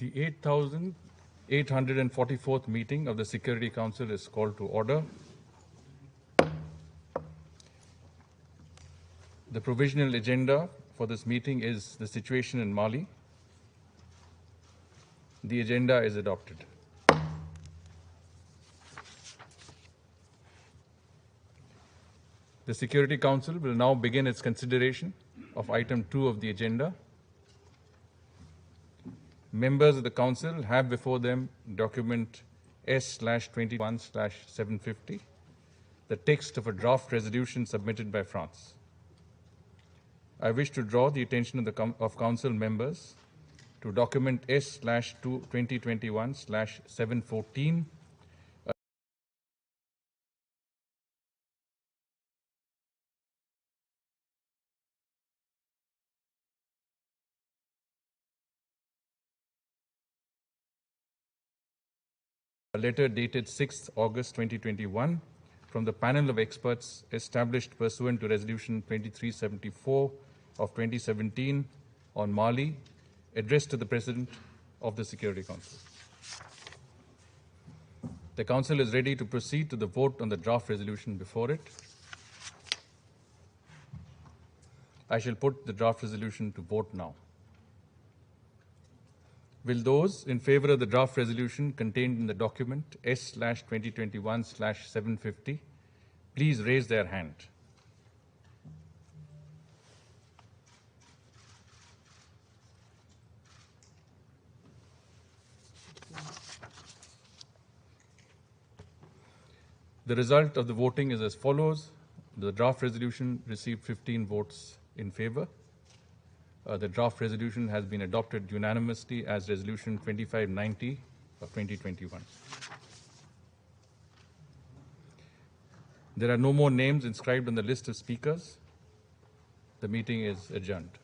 The 8,844th meeting of the Security Council is called to order. The provisional agenda for this meeting is the situation in Mali. The agenda is adopted. The Security Council will now begin its consideration of item 2 of the agenda. Members of the Council have before them document S/21/750, the text of a draft resolution submitted by France. I wish to draw the attention of Council members to document S/2021/714, a letter dated 6th August 2021 from the panel of experts established pursuant to Resolution 2374 of 2017 on Mali, addressed to the President of the Security Council. The Council is ready to proceed to the vote on the draft resolution before it. I shall put the draft resolution to vote now. Will those in favor of the draft resolution contained in the document S/2021/750 please raise their hand? The result of the voting is as follows. The draft resolution received 15 votes in favor. The draft resolution has been adopted unanimously as Resolution 2590 of 2021. There are no more names inscribed on the list of speakers. The meeting is adjourned.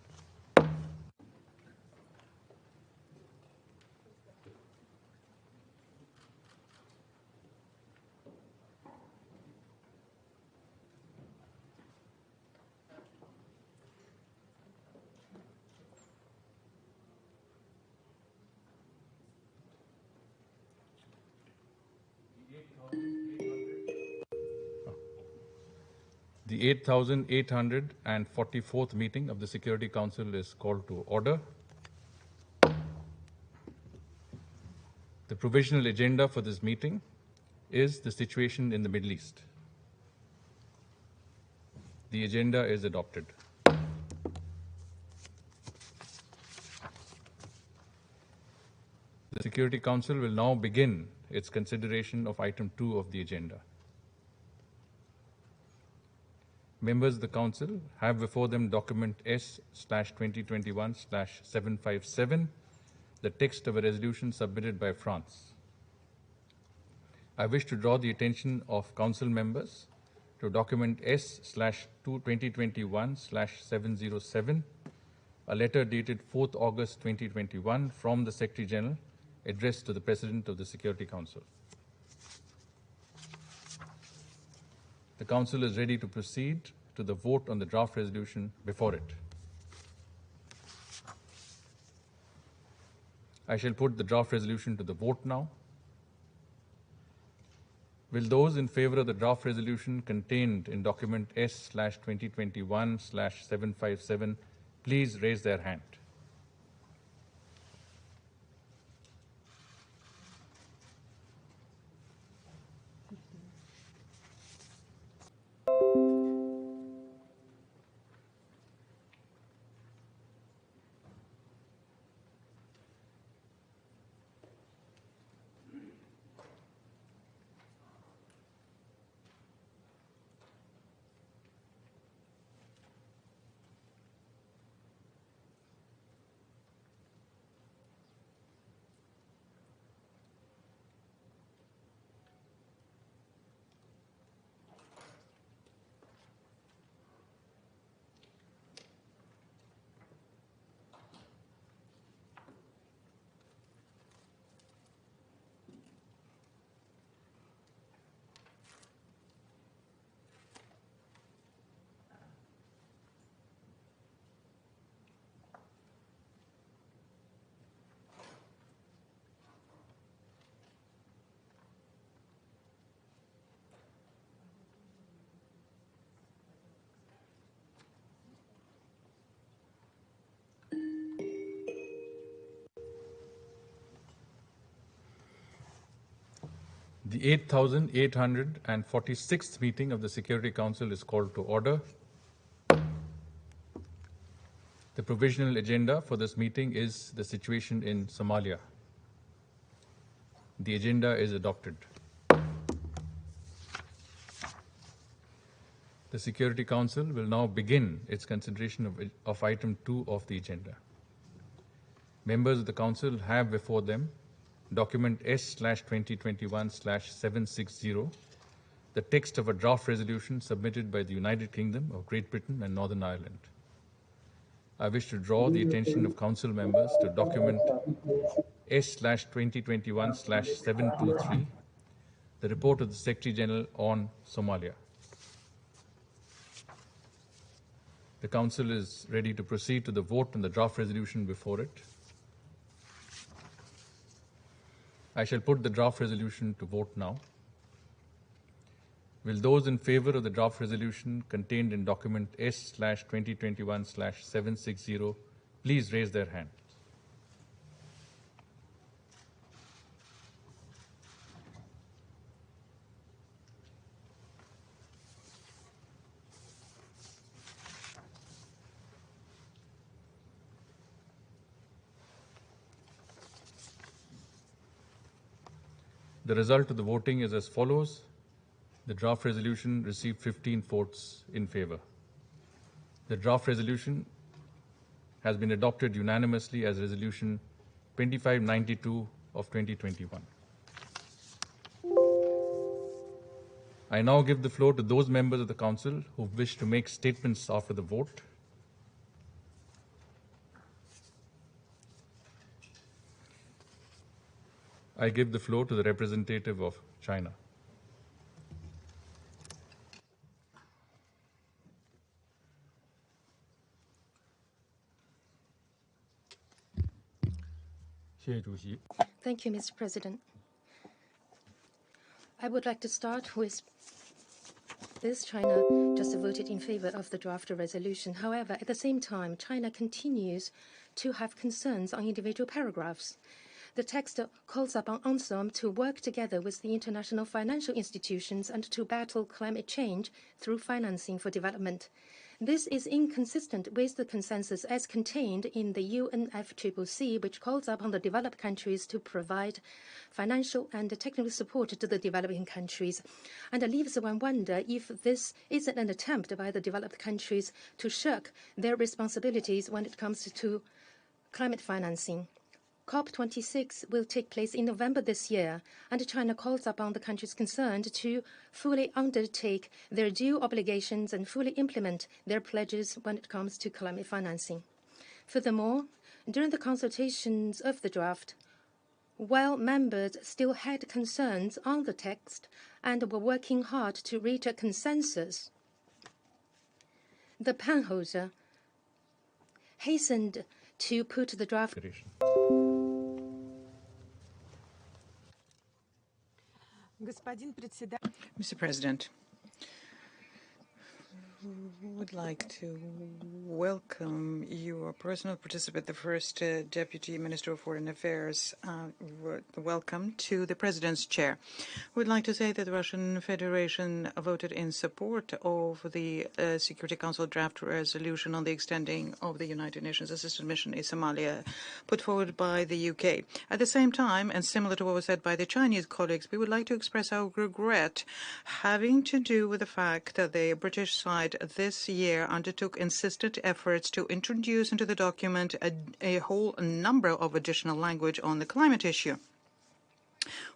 The 8,844th meeting of the Security Council is called to order. The provisional agenda for this meeting is the situation in the Middle East. The agenda is adopted. The Security Council will now begin its consideration of item 2 of the agenda. Members of the Council have before them document S/2021/757, the text of a resolution submitted by France. I wish to draw the attention of Council members to document S/2021/707, a letter dated 4th August 2021 from the Secretary General addressed to the President of the Security Council. The Council is ready to proceed to the vote on the draft resolution before it. I shall put the draft resolution to the vote now. Will those in favor of the draft resolution contained in document S/2021/757 please raise their hand? The 8,846th meeting of the Security Council is called to order. The provisional agenda for this meeting is the situation in Somalia. The agenda is adopted. The Security Council will now begin its consideration of item 2 of the agenda. Members of the Council have before them document S/2021/760, the text of a draft resolution submitted by the United Kingdom of Great Britain and Northern Ireland. I wish to draw the attention of Council members to document S/2021/723, the report of the Secretary General on Somalia. The Council is ready to proceed to the vote on the draft resolution before it. I shall put the draft resolution to vote now. Will those in favor of the draft resolution contained in document S/2021/760 please raise their hand? The result of the voting is as follows. The draft resolution received 15 votes in favor. The draft resolution has been adopted unanimously as Resolution 2592 of 2021. I now give the floor to those members of the Council who wish to make statements after the vote. I give the floor to the representative of China. Thank you, Mr. President. I would like to start with this. China just voted in favor of the draft resolution. However, at the same time, China continues to have concerns on individual paragraphs. The text calls upon UNSOM to work together with the international financial institutions and to battle climate change through financing for development. This is inconsistent with the consensus as contained in the UNFCCC, which calls upon the developed countries to provide financial and technical support to the developing countries, and leaves one wonder if this isn't an attempt by the developed countries to shirk their responsibilities when it comes to climate financing. COP26 will take place in November this year, and China calls upon the countries concerned to fully undertake their due obligations and fully implement their pledges when it comes to climate financing. Furthermore, during the consultations of the draft, while members still had concerns on the text and were working hard to reach a consensus, the penholder hastened to put the draft. Mr. President, would like to welcome your personal participant, the first Deputy Minister of Foreign Affairs. Welcome to the President's chair. We'd like to say that the Russian Federation voted in support of the Security Council draft resolution on the extending of the United Nations assistance mission in Somalia, put forward by the UK. At the same time, and similar to what was said by the Chinese colleagues, we would like to express our regret having to do with the fact that the British side this year undertook insistent efforts to introduce into the document a whole number of additional language on the climate issue.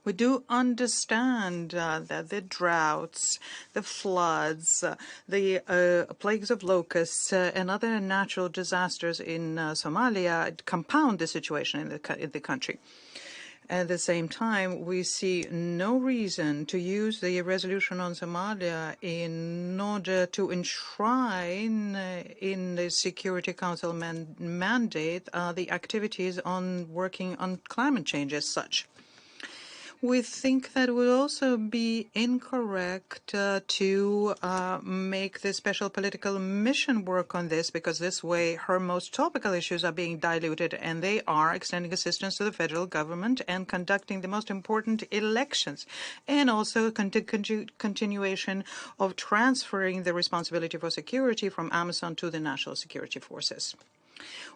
We do understand that the droughts, the floods, the plagues of locusts, and other natural disasters in Somalia compound the situation in the country. At the same time, we see no reason to use the resolution on Somalia in order to enshrine in the Security Council mandate the activities on working on climate change as such. We think that it would also be incorrect to make the special political mission work on this, because this way her most topical issues are being diluted, and they are extending assistance to the federal government and conducting the most important elections, and also continuation of transferring the responsibility for security from Amazon to the national security forces.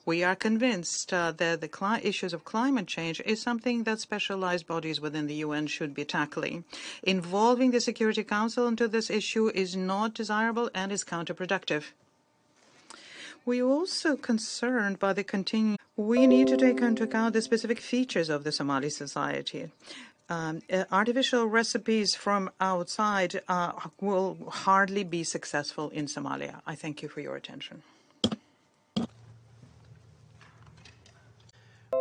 We are convinced that the issues of climate change is something that specialized bodies within the UN should be tackling. Involving the Security Council into this issue is not desirable and is counterproductive. We are also concerned by the continuing. We need to take into account the specific features of the Somali society. Artificial recipes from outside will hardly be successful in Somalia. I thank you for your attention.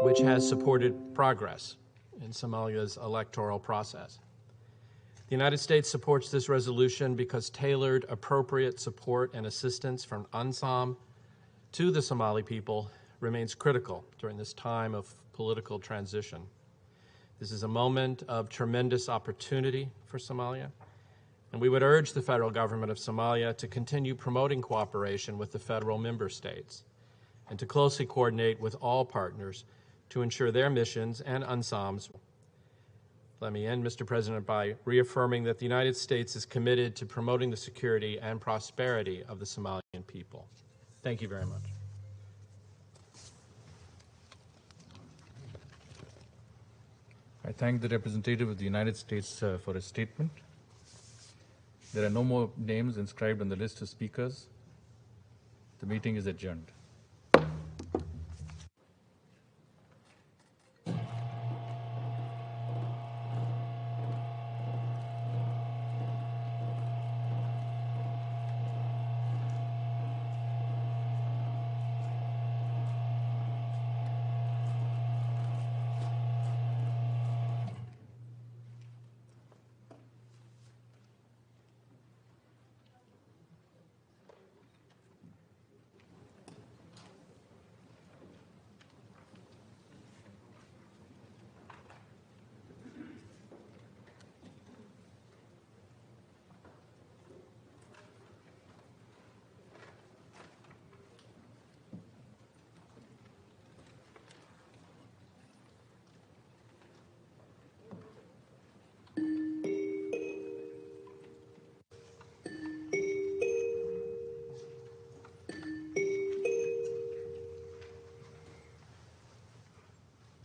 Which has supported progress in Somalia's electoral process. The United States supports this resolution because tailored, appropriate support and assistance from UNSOM to the Somali people remains critical during this time of political transition. This is a moment of tremendous opportunity for Somalia, and we would urge the federal government of Somalia to continue promoting cooperation with the federal member states and to closely coordinate with all partners to ensure their missions and UNSOM's. Let me end, Mr. President, by reaffirming that the United States is committed to promoting the security and prosperity of the Somalian people. Thank you very much. I thank the representative of the United States for his statement. There are no more names inscribed on the list of speakers. The meeting is adjourned.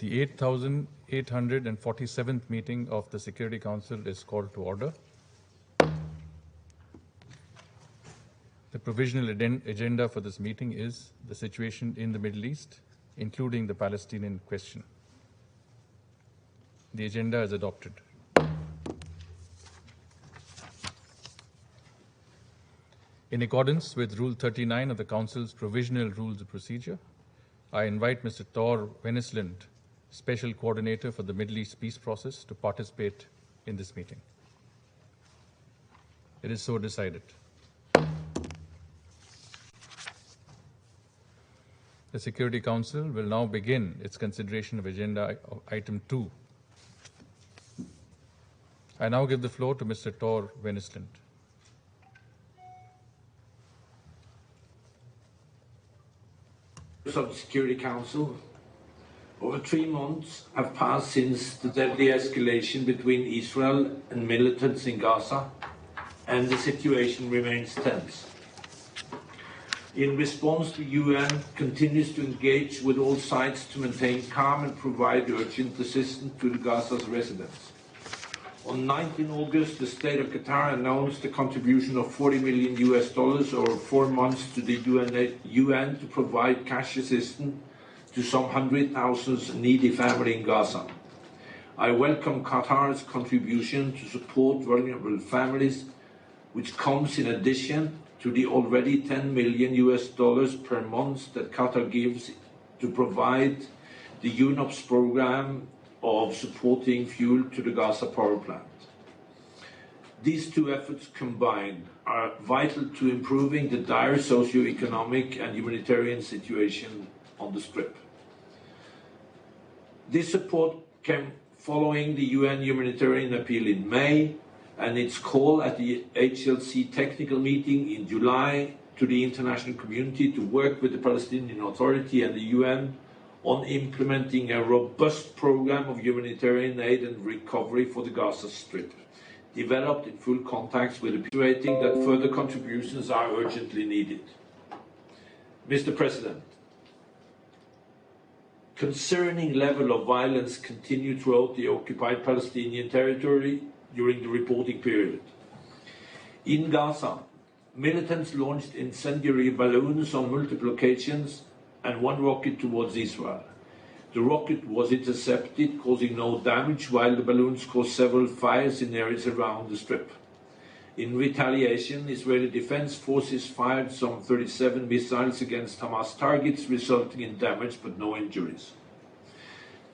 The 8,847th meeting of the Security Council is called to order. The provisional agenda for this meeting is the situation in the Middle East, including the Palestinian question. The agenda is adopted. In accordance with Rule 39 of the Council's Provisional Rules of Procedure, I invite Mr. Thor Wennesland, Special Coordinator for the Middle East Peace Process, to participate in this meeting. It is so decided. The Security Council will now begin its consideration of Agenda Item 2. I now give the floor to Mr. Thor Wennesland. Of the Security Council, over 3 months have passed since the deadly escalation between Israel and militants in Gaza, and the situation remains tense. In response, the UN continues to engage with all sides to maintain calm and provide urgent assistance to the Gaza's residents. On 19 August, the State of Qatar announced a contribution of $40 million over 4 months to the UN to provide cash assistance to some 100,000 needy families in Gaza. I welcome Qatar's contribution to support vulnerable families, which comes in addition to the already $10 million per month that Qatar gives to provide the UNOPS program of supporting fuel to the Gaza power plant. These two efforts combined are vital to improving the dire socio-economic and humanitarian situation on the Strip. This support came following the UN humanitarian appeal in May and its call at the HLC technical meeting in July to the international community to work with the Palestinian Authority and the UN on implementing a robust program of humanitarian aid and recovery for the Gaza Strip, developed in full contact with the people, that further contributions are urgently needed. Mr. President, concerning level of violence continued throughout the occupied Palestinian territory during the reporting period. In Gaza, militants launched incendiary balloons on multiple occasions and one rocket towards Israel. The rocket was intercepted, causing no damage, while the balloons caused several fires in areas around the Strip. In retaliation, Israeli Defense Forces fired some 37 missiles against Hamas targets, resulting in damage but no injuries.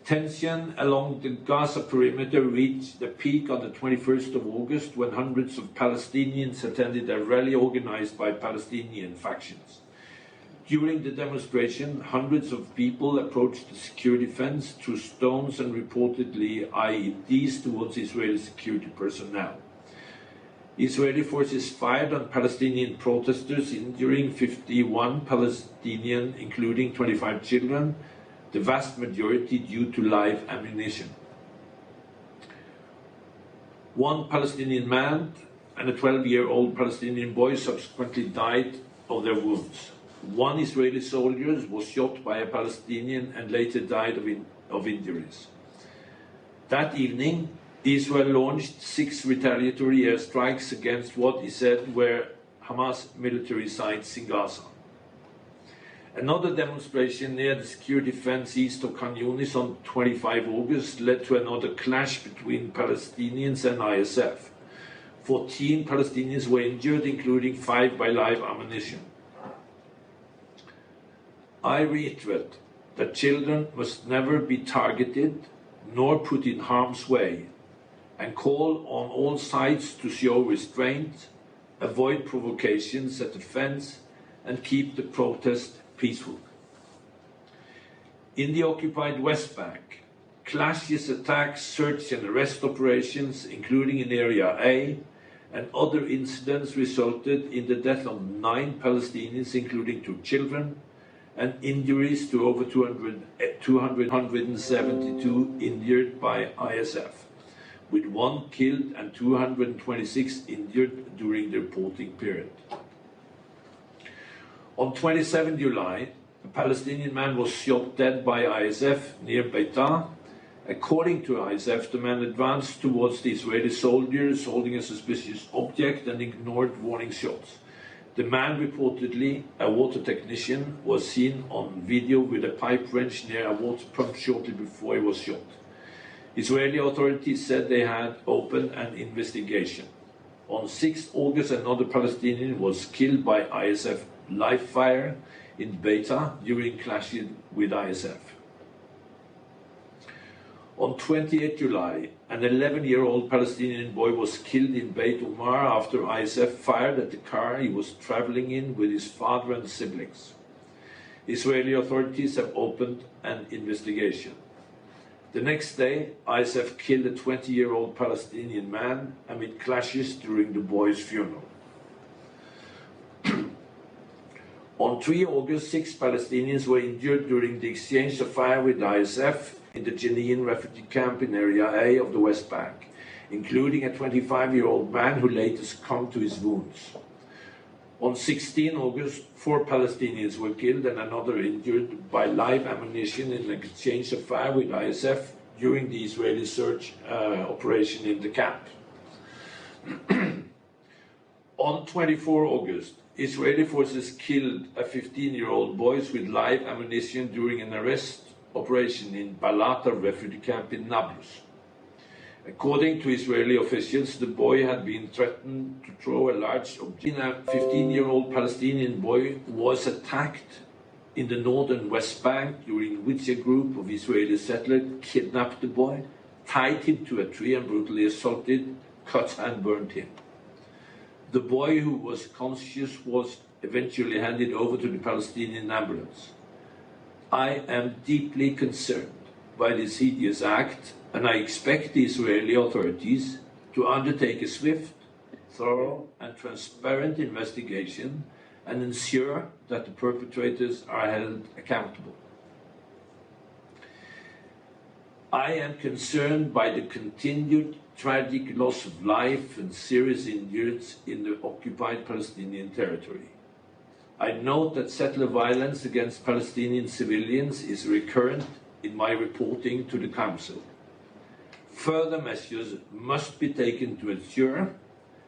Tension along the Gaza perimeter reached a peak on the 21st of August when hundreds of Palestinians attended a rally organized by Palestinian factions. During the demonstration, hundreds of people approached the security fence, threw stones and reportedly IEDs towards Israeli security personnel. Israeli forces fired on Palestinian protesters, injuring 51 Palestinians, including 25 children, the vast majority due to live ammunition. One Palestinian man and a 12-year-old Palestinian boy subsequently died of their wounds. One Israeli soldier was shot by a Palestinian and later died of injuries. That evening, Israel launched 6 retaliatory airstrikes against what he said were Hamas military sites in Gaza. Another demonstration near the security fence east of Khan Yunis on 25 August led to another clash between Palestinians and ISF. 14 Palestinians were injured, including 5 by live ammunition. I reiterate that children must never be targeted nor put in harm's way, and call on all sides to show restraint, avoid provocations at the fence, and keep the protest peaceful. In the occupied West Bank, clashes, attacks, search and arrest operations, including in Area A, and other incidents resulted in the death of 9 Palestinians, including 2 children, and injuries to over 272 injured by ISF, with 1 killed and 226 injured during the reporting period. On 27 July, a Palestinian man was shot dead by ISF near Beitah. According to ISF, the man advanced towards the Israeli soldiers holding a suspicious object and ignored warning shots. The man, reportedly a water technician, was seen on video with a pipe wrench near a water pump shortly before he was shot. Israeli authorities said they had opened an investigation. On 6 August, another Palestinian was killed by ISF live fire in Beitah during clashes with ISF. On 28 July, an 11-year-old Palestinian boy was killed in Beit Umar after ISF fired at the car he was traveling in with his father and siblings. Israeli authorities have opened an investigation. The next day, ISF killed a 20-year-old Palestinian man amid clashes during the boy's funeral. On 3 August, 6 Palestinians were injured during the exchange of fire with ISF in the Jenin refugee camp in Area A of the West Bank, including a 25-year-old man who later succumbed to his wounds. On 16 August, 4 Palestinians were killed and another injured by live ammunition in an exchange of fire with ISF during the Israeli search operation in the camp. On 24 August, Israeli forces killed a 15-year-old boy with live ammunition during an arrest operation in Balata refugee camp in Nablus. According to Israeli officials, the boy had been threatened to throw a large object. A 15-year-old Palestinian boy was attacked in the northern West Bank, during which a group of Israeli settlers kidnapped the boy, tied him to a tree and brutally assaulted, cut and burned him. The boy, who was conscious, was eventually handed over to the Palestinian ambulance. I am deeply concerned by this hideous act, and I expect the Israeli authorities to undertake a swift, thorough and transparent investigation and ensure that the perpetrators are held accountable. I am concerned by the continued tragic loss of life and serious injuries in the occupied Palestinian territory. I note that settler violence against Palestinian civilians is recurrent in my reporting to the Council. Further measures must be taken to ensure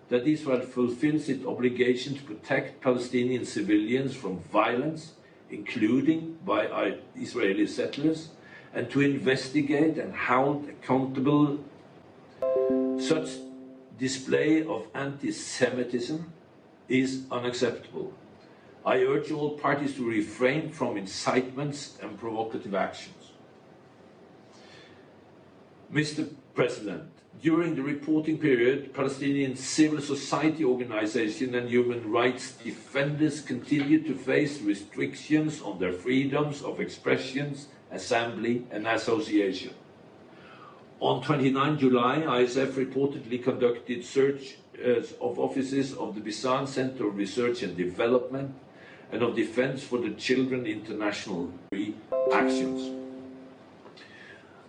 that Israel fulfills its obligation to protect Palestinian civilians from violence, including by Israeli settlers, and to investigate and hold accountable such display of anti-Semitism is unacceptable. I urge all parties to refrain from incitements and provocative actions. Mr. President, during the reporting period, Palestinian civil society organizations and human rights defenders continue to face restrictions on their freedoms of expressions, assembly and association. On 29 July, ISF reportedly conducted search of offices of the Bisan Center of Research and Development and of Defense for the Children International actions.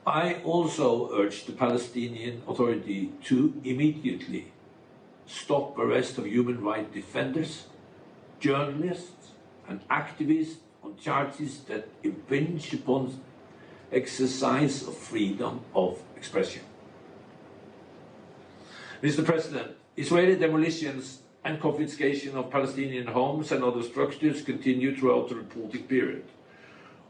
I also urge the Palestinian Authority to immediately stop arrest of human rights defenders, journalists and activists on charges that impinge upon exercise of freedom of expression. Mr. President, Israeli demolitions and confiscation of Palestinian homes and other structures continue throughout the reporting period.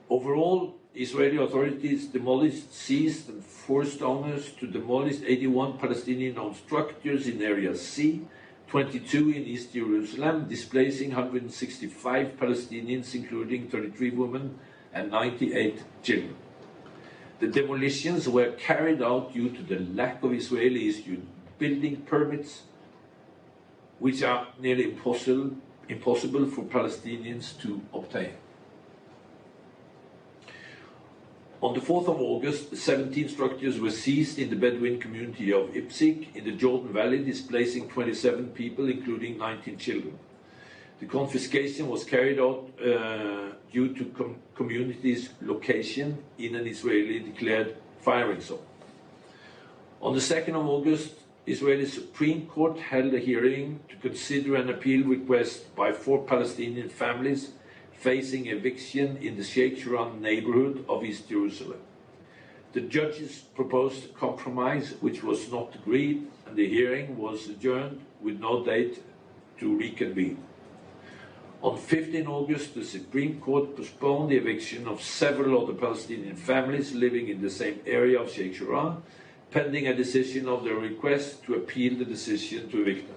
Overall, Israeli authorities demolished, seized and forced owners to demolish 81 Palestinian-owned structures in Area C, 22 in East Jerusalem, displacing 165 Palestinians, including 33 women and 98 children. The demolitions were carried out due to the lack of Israeli-issued building permits, which are nearly impossible for Palestinians to obtain. On the 4th of August, 17 structures were seized in the Bedouin community of Ipsik in the Jordan Valley, displacing 27 people, including 19 children. The confiscation was carried out due to community's location in an Israeli-declared firing zone. On the 2nd of August, Israeli Supreme Court held a hearing to consider an appeal request by 4 Palestinian families facing eviction in the Sheikh Jarrah neighborhood of East Jerusalem. The judges proposed a compromise which was not agreed, and the hearing was adjourned with no date to reconvene. On 15 August, the Supreme Court postponed the eviction of several other Palestinian families living in the same area of Sheikh Jarrah, pending a decision of their request to appeal the decision to evict them.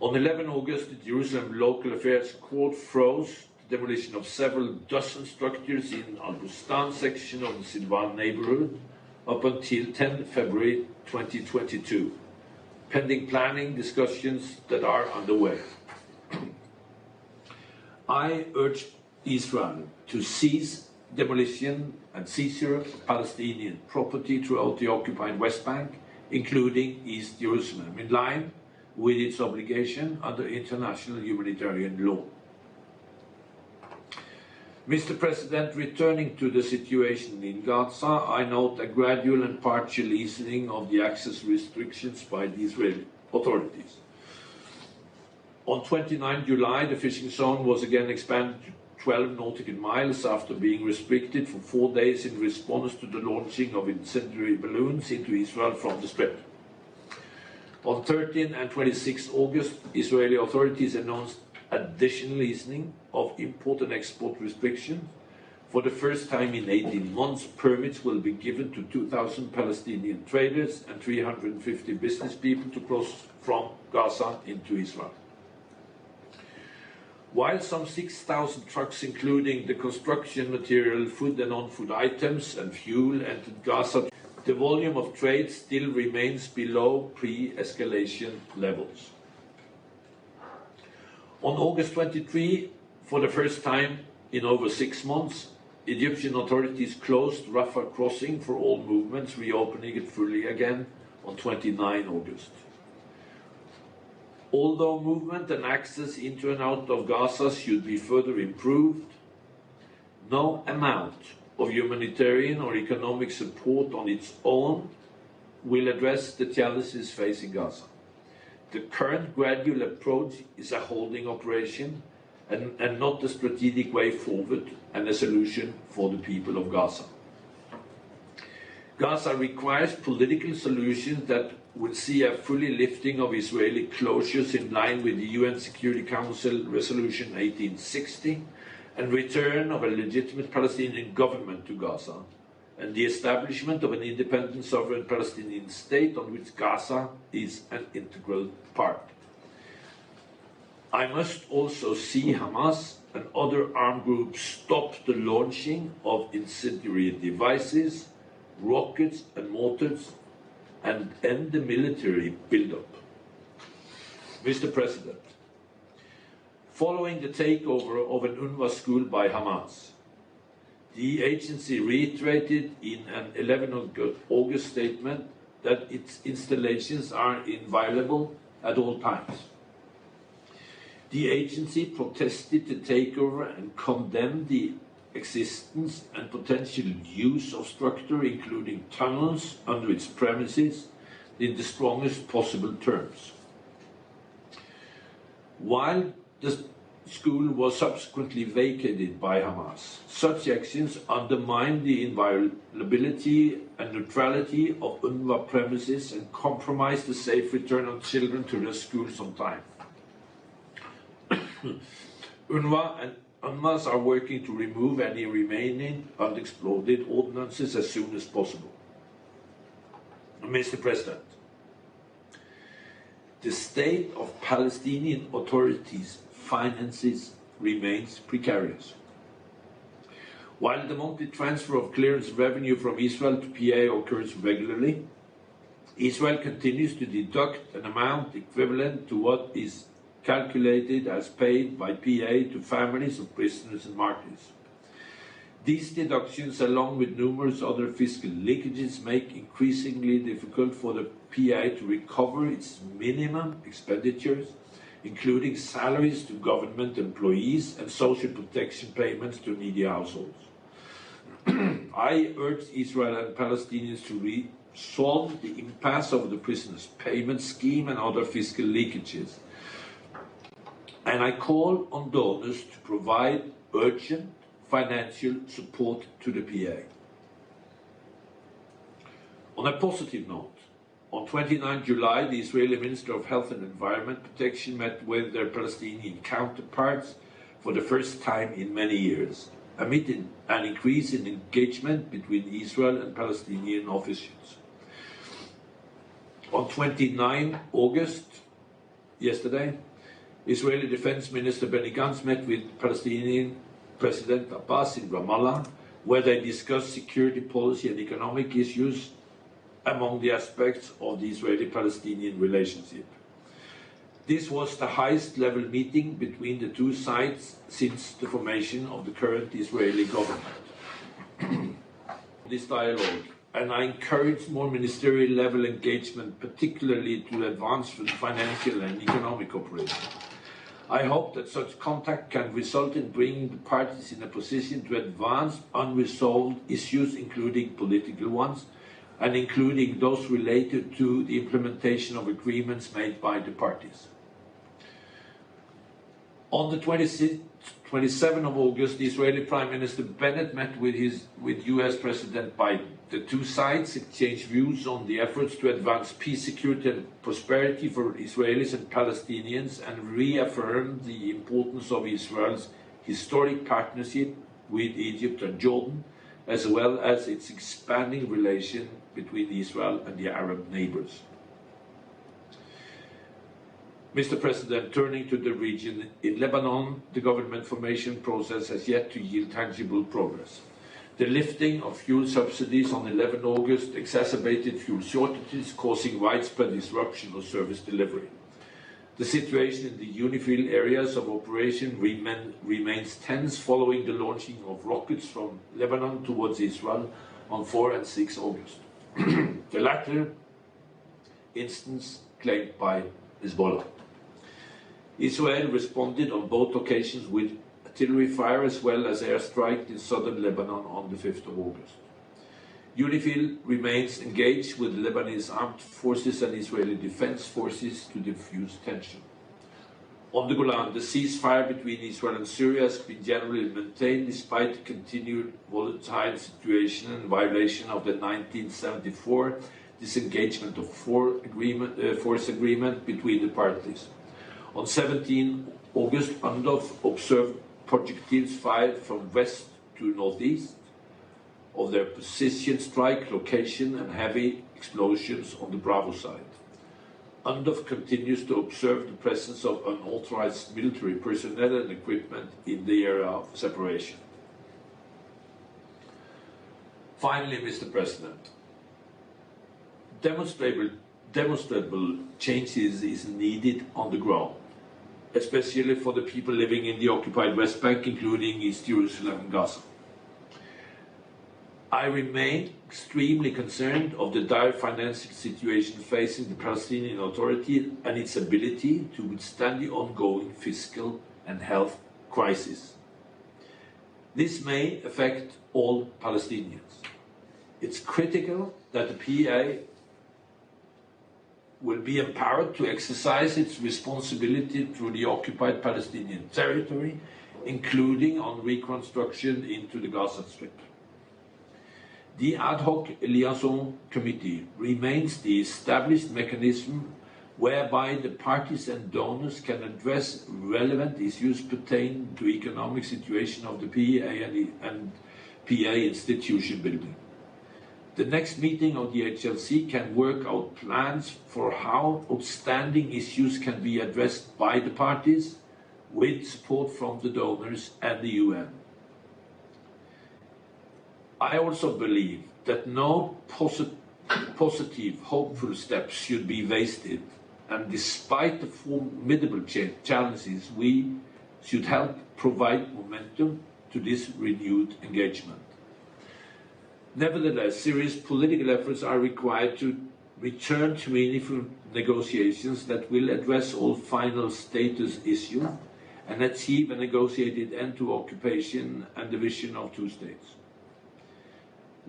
On 11 August, the Jerusalem Local Affairs Court froze the demolition of several dozen structures in Al-Bustan section of the Silvan neighborhood up until 10 February 2022, pending planning discussions that are underway. I urge Israel to cease demolition and seizure of Palestinian property throughout the occupied West Bank, including East Jerusalem, in line with its obligation under international humanitarian law. Mr. President, returning to the situation in Gaza, I note a gradual and partial easing of the access restrictions by the Israeli authorities. On 29 July, the fishing zone was again expanded to 12 nautical miles after being restricted for 4 days in response to the launching of incendiary balloons into Israel from the Strait. On 13 and 26 August, Israeli authorities announced additional easing of import and export restrictions. For the first time in 18 months, permits will be given to 2,000 Palestinian traders and 350 business people to cross from Gaza into Israel. While some 6,000 trucks, including the construction material, food and non-food items, and fuel entered Gaza, the volume of trade still remains below pre-escalation levels. On August 23, for the first time in over 6 months, Egyptian authorities closed Rafah crossing for all movements, reopening it fully again on 29 August. Although movement and access into and out of Gaza should be further improved, no amount of humanitarian or economic support on its own will address the challenges facing Gaza. The current gradual approach is a holding operation and not a strategic way forward and a solution for the people of Gaza. Gaza requires political solutions that would see a fully lifting of Israeli closures in line with the UN Security Council Resolution 1860 and return of a legitimate Palestinian government to Gaza and the establishment of an independent sovereign Palestinian state on which Gaza is an integral part. I must also see Hamas and other armed groups stop the launching of incendiary devices, rockets and mortars, and end the military buildup. Mr. President, following the takeover of an UNRWA school by Hamas, the agency reiterated in an 11 August statement that its installations are inviolable at all times. The agency protested the takeover and condemned the existence and potential use of structure, including tunnels under its premises, in the strongest possible terms. While the school was subsequently vacated by Hamas, such actions undermine the inviolability and neutrality of UNRWA premises and compromise the safe return of children to their schools on time. UNRWA and Hamas are working to remove any remaining unexploded ordnances as soon as possible. Mr. President, the state of Palestinian authorities' finances remains precarious. While the monthly transfer of clearance revenue from Israel to PA occurs regularly, Israel continues to deduct an amount equivalent to what is calculated as paid by PA to families of prisoners and martyrs. These deductions, along with numerous other fiscal leakages, make it increasingly difficult for the PA to recover its minimum expenditures, including salaries to government employees and social protection payments to needy households. I urge Israel and Palestinians to resolve the impasse of the prisoners' payment scheme and other fiscal leakages. And I call on donors to provide urgent financial support to the PA. On a positive note, on 29 July, the Israeli Minister of Health and Environment Protection met with their Palestinian counterparts for the first time in many years, amid an increase in engagement between Israel and Palestinian officials. On 29 August, yesterday, Israeli Defense Minister Benny Gantz met with Palestinian President Abbas in Ramallah, where they discussed security policy and economic issues among the aspects of the Israeli-Palestinian relationship. This was the highest-level meeting between the two sides since the formation of the current Israeli government. This dialogue, and I encourage more ministerial-level engagement, particularly to advance financial and economic cooperation. I hope that such contact can result in bringing the parties in a position to advance unresolved issues, including political ones, and including those related to the implementation of agreements made by the parties. On the 27th of August, the Israeli Prime Minister Bennett met with US President Biden. The two sides exchanged views on the efforts to advance peace, security and prosperity for Israelis and Palestinians and reaffirmed the importance of Israel's historic partnership with Egypt and Jordan, as well as its expanding relation between Israel and the Arab neighbors. Mr. President, turning to the region, in Lebanon, the government formation process has yet to yield tangible progress. The lifting of fuel subsidies on 11 August exacerbated fuel shortages, causing widespread disruption of service delivery. The situation in the UNIFIL areas of operation remains tense following the launching of rockets from Lebanon towards Israel on 4 and 6 August. The latter instance claimed by Hezbollah. Israel responded on both occasions with artillery fire as well as airstrike in southern Lebanon on the 5th of August. UNIFIL remains engaged with Lebanese armed forces and Israeli defense forces to defuse tension. On the Golan, the ceasefire between Israel and Syria has been generally maintained despite the continued volatile situation and violation of the 1974 disengagement of force agreement between the parties. On 17 August, UNDOF observed projectiles fired from west to northeast of their position strike location and heavy explosions on the Bravo side. UNDOF continues to observe the presence of unauthorized military personnel and equipment in the area of separation. Finally, Mr. President, demonstrable changes is needed on the ground, especially for the people living in the occupied West Bank, including East Jerusalem and Gaza. I remain extremely concerned of the dire financial situation facing the Palestinian Authority and its ability to withstand the ongoing fiscal and health crisis. This may affect all Palestinians. It's critical that the PA will be empowered to exercise its responsibility through the occupied Palestinian territory, including on reconstruction into the Gaza Strip. The Ad hoc Liaison Committee remains the established mechanism whereby the parties and donors can address relevant issues pertaining to economic situation of the PA and PA institution building. The next meeting of the HLC can work out plans for how outstanding issues can be addressed by the parties with support from the donors and the UN. I also believe that no positive, hopeful steps should be wasted, and despite the formidable challenges, we should help provide momentum to this renewed engagement. Nevertheless, serious political efforts are required to return to meaningful negotiations that will address all final status issues and achieve a negotiated end to occupation and division of two states,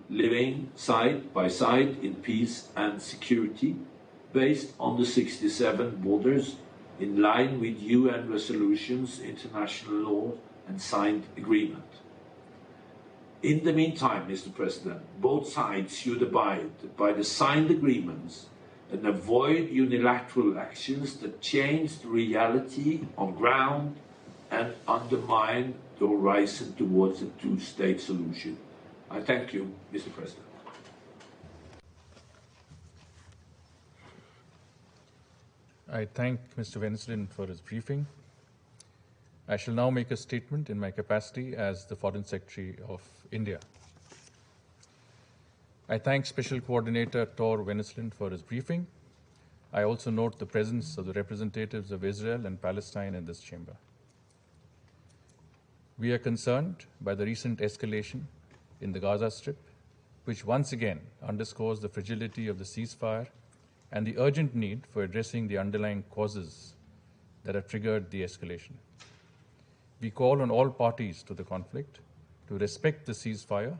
living side by side in peace and security, based on the 67 borders, in line with UN resolutions, international law, and signed agreement. In the meantime, Mr. President, both sides should abide by the signed agreements and avoid unilateral actions that change the reality on ground and undermine the horizon towards a two-state solution. I thank you, Mr. President. I thank Mr. Venslin for his briefing. I shall now make a statement in my capacity as the Foreign Secretary of India. I thank Special Coordinator Tor Venslin for his briefing. I also note the presence of the representatives of Israel and Palestine in this chamber. We are concerned by the recent escalation in the Gaza Strip, which once again underscores the fragility of the ceasefire and the urgent need for addressing the underlying causes that have triggered the escalation. We call on all parties to the conflict to respect the ceasefire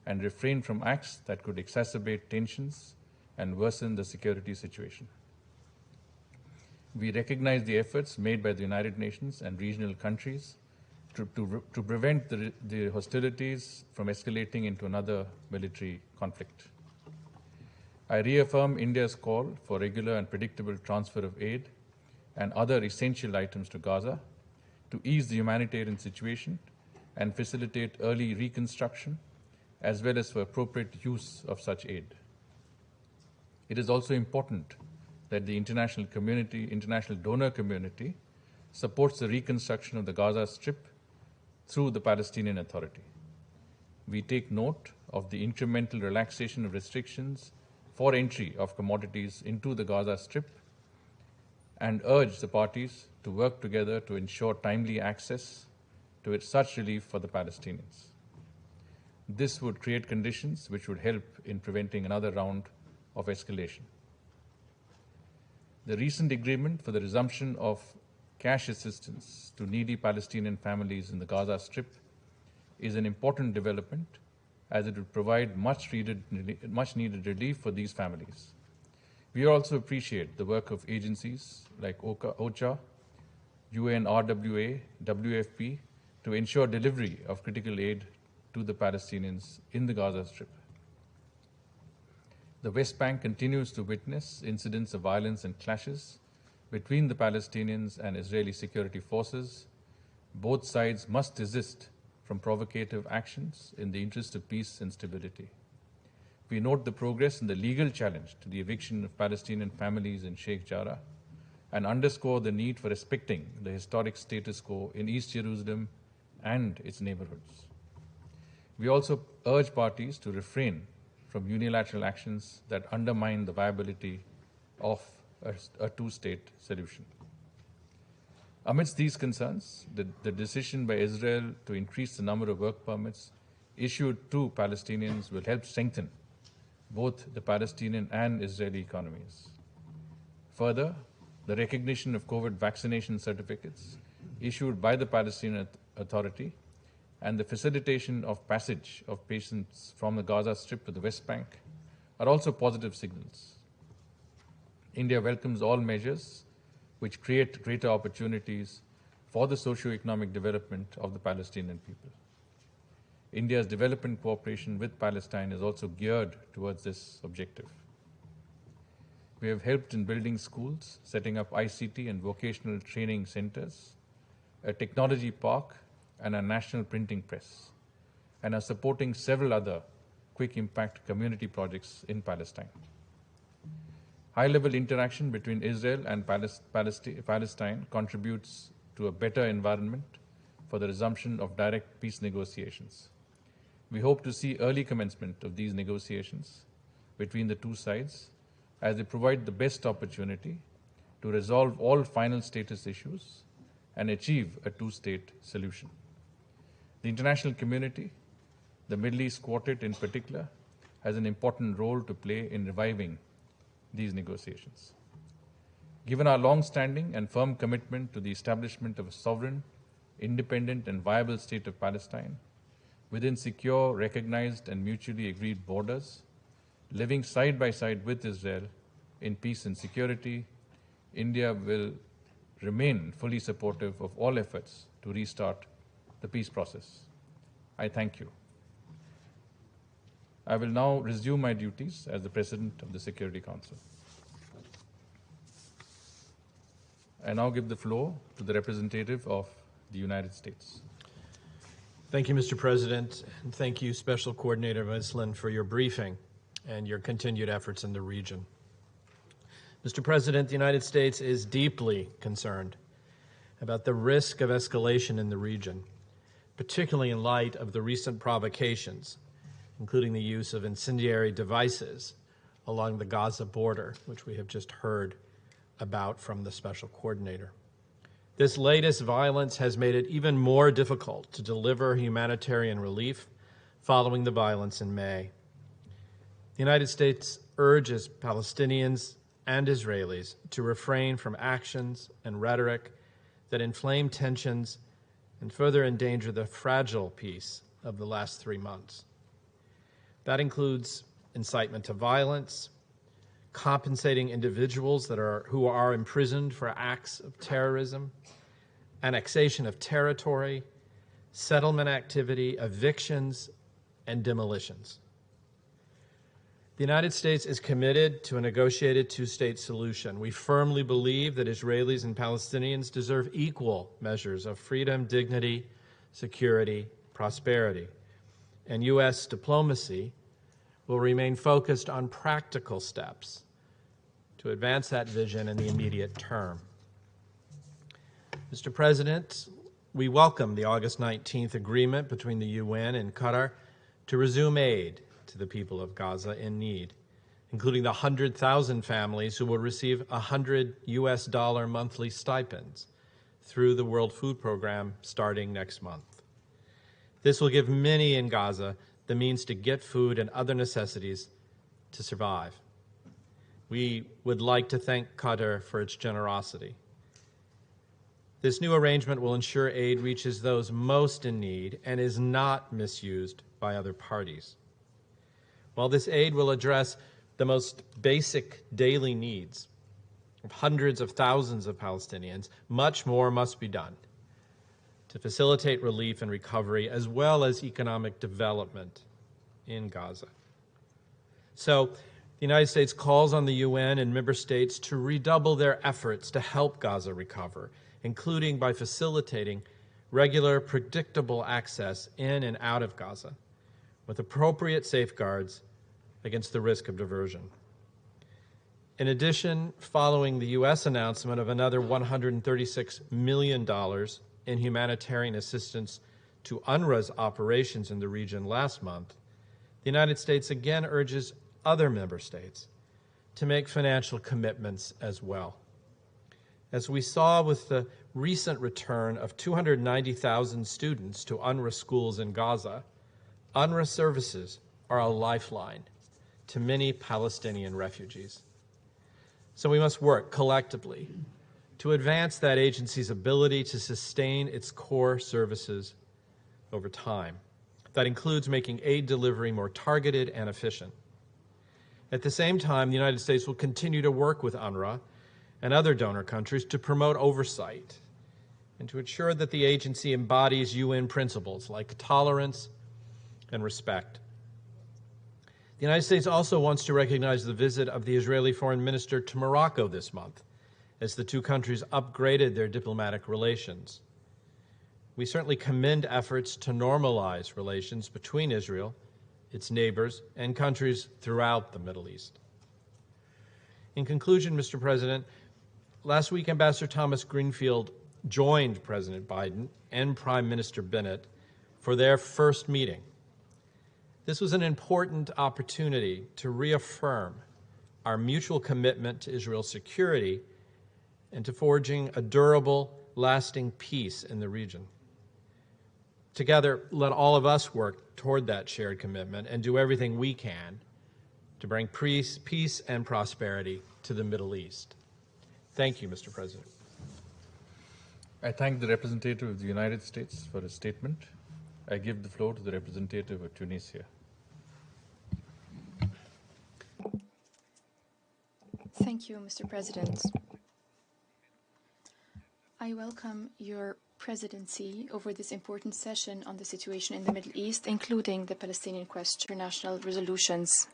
and refrain from acts that could exacerbate tensions and worsen the security situation. We recognize the efforts made by the United Nations and regional countries to prevent the hostilities from escalating into another military conflict. I reaffirm India's call for regular and predictable transfer of aid and other essential items to Gaza to ease the humanitarian situation and facilitate early reconstruction, as well as for appropriate use of such aid. It is also important that the international donor community, supports the reconstruction of the Gaza Strip through the Palestinian Authority. We take note of the incremental relaxation of restrictions for entry of commodities into the Gaza Strip and urge the parties to work together to ensure timely access to such relief for the Palestinians. This would create conditions which would help in preventing another round of escalation. The recent agreement for the resumption of cash assistance to needy Palestinian families in the Gaza Strip is an important development, as it would provide much needed relief for these families. We also appreciate the work of agencies like OCHA, UNRWA, WFP to ensure delivery of critical aid to the Palestinians in the Gaza Strip. The West Bank continues to witness incidents of violence and clashes between the Palestinians and Israeli security forces. Both sides must desist from provocative actions in the interest of peace and stability. We note the progress in the legal challenge to the eviction of Palestinian families in Sheikh Jarrah and underscore the need for respecting the historic status quo in East Jerusalem and its neighborhoods. We also urge parties to refrain from unilateral actions that undermine the viability of a two-state solution. Amidst these concerns, the decision by Israel to increase the number of work permits issued to Palestinians will help strengthen both the Palestinian and Israeli economies. Further, the recognition of COVID vaccination certificates issued by the Palestinian Authority and the facilitation of passage of patients from the Gaza Strip to the West Bank are also positive signals. India welcomes all measures which create greater opportunities for the socio-economic development of the Palestinian people. India's development cooperation with Palestine is also geared towards this objective. We have helped in building schools, setting up ICT and vocational training centers, a technology park, and a national printing press, and are supporting several other quick impact community projects in Palestine. High-level interaction between Israel and Palestine contributes to a better environment for the resumption of direct peace negotiations. We hope to see early commencement of these negotiations between the two sides, as they provide the best opportunity to resolve all final status issues and achieve a two-state solution. The international community, the Middle East Quartet in particular, has an important role to play in reviving these negotiations. Given our long-standing and firm commitment to the establishment of a sovereign, independent, and viable state of Palestine, within secure, recognized, and mutually agreed borders, living side by side with Israel in peace and security, India will remain fully supportive of all efforts to restart the peace process. I thank you. I will now resume my duties as the President of the Security Council. I now give the floor to the representative of the United States. Thank you, Mr. President, and thank you, Special Coordinator Mislin, for your briefing and your continued efforts in the region. Mr. President, the United States is deeply concerned about the risk of escalation in the region, particularly in light of the recent provocations, including the use of incendiary devices along the Gaza border, which we have just heard about from the Special Coordinator. This latest violence has made it even more difficult to deliver humanitarian relief following the violence in May. The United States urges Palestinians and Israelis to refrain from actions and rhetoric that inflame tensions and further endanger the fragile peace of the last 3 months. That includes incitement to violence, compensating individuals who are imprisoned for acts of terrorism, annexation of territory, settlement activity, evictions, and demolitions. The United States is committed to a negotiated two-state solution. We firmly believe that Israelis and Palestinians deserve equal measures of freedom, dignity, security, prosperity. And U.S. diplomacy will remain focused on practical steps to advance that vision in the immediate term. Mr. President, we welcome the August 19th agreement between the UN and Qatar to resume aid to the people of Gaza in need, including the 100,000 families who will receive $100 monthly stipends through the World Food Program starting next month. This will give many in Gaza the means to get food and other necessities to survive. We would like to thank Qatar for its generosity. This new arrangement will ensure aid reaches those most in need and is not misused by other parties. While this aid will address the most basic daily needs of hundreds of thousands of Palestinians, much more must be done to facilitate relief and recovery as well as economic development in Gaza. So, the United States calls on the UN and member states to redouble their efforts to help Gaza recover, including by facilitating regular, predictable access in and out of Gaza, with appropriate safeguards against the risk of diversion. In addition, following the U.S. announcement of another $136 million in humanitarian assistance to UNRWA's operations in the region last month, the United States again urges other member states to make financial commitments as well. As we saw with the recent return of 290,000 students to UNRWA schools in Gaza, UNRWA services are a lifeline to many Palestinian refugees. So we must work collectively to advance that agency's ability to sustain its core services over time. That includes making aid delivery more targeted and efficient. At the same time, the United States will continue to work with UNRWA and other donor countries to promote oversight and to ensure that the agency embodies UN principles like tolerance and respect. The United States also wants to recognize the visit of the Israeli foreign minister to Morocco this month, as the two countries upgraded their diplomatic relations. We certainly commend efforts to normalize relations between Israel, its neighbors, and countries throughout the Middle East. In conclusion, Mr. President, last week Ambassador Thomas Greenfield joined President Biden and Prime Minister Bennett for their first meeting. This was an important opportunity to reaffirm our mutual commitment to Israel's security and to forging a durable, lasting peace in the region. Together, let all of us work toward that shared commitment and do everything we can to bring peace and prosperity to the Middle East. Thank you, Mr. President. I thank the representative of the United States for his statement. I give the floor to the representative of Tunisia. Thank you, Mr. President. I welcome your presidency over this important session on the situation in the Middle East, including the Palestinian question, international resolutions.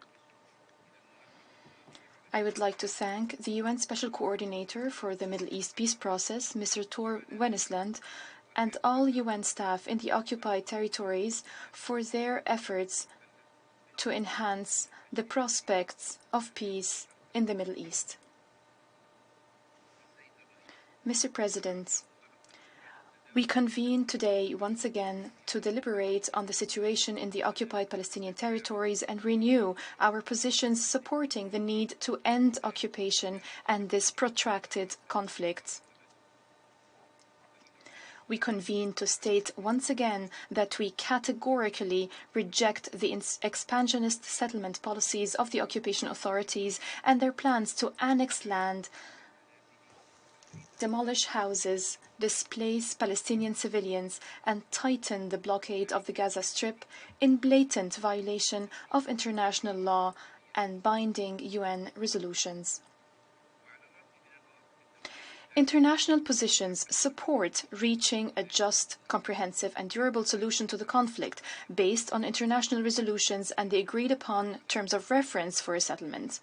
I would like to thank the UN Special Coordinator for the Middle East Peace Process, Mr. Tor Wennesland, and all UN staff in the occupied territories for their efforts to enhance the prospects of peace in the Middle East. Mr. President, we convene today once again to deliberate on the situation in the occupied Palestinian territories and renew our positions supporting the need to end occupation and this protracted conflict. We convene to state once again that we categorically reject the expansionist settlement policies of the occupation authorities and their plans to annex land, demolish houses, displace Palestinian civilians, and tighten the blockade of the Gaza Strip in blatant violation of international law and binding UN resolutions. International positions support reaching a just, comprehensive, and durable solution to the conflict based on international resolutions and the agreed-upon terms of reference for a settlement.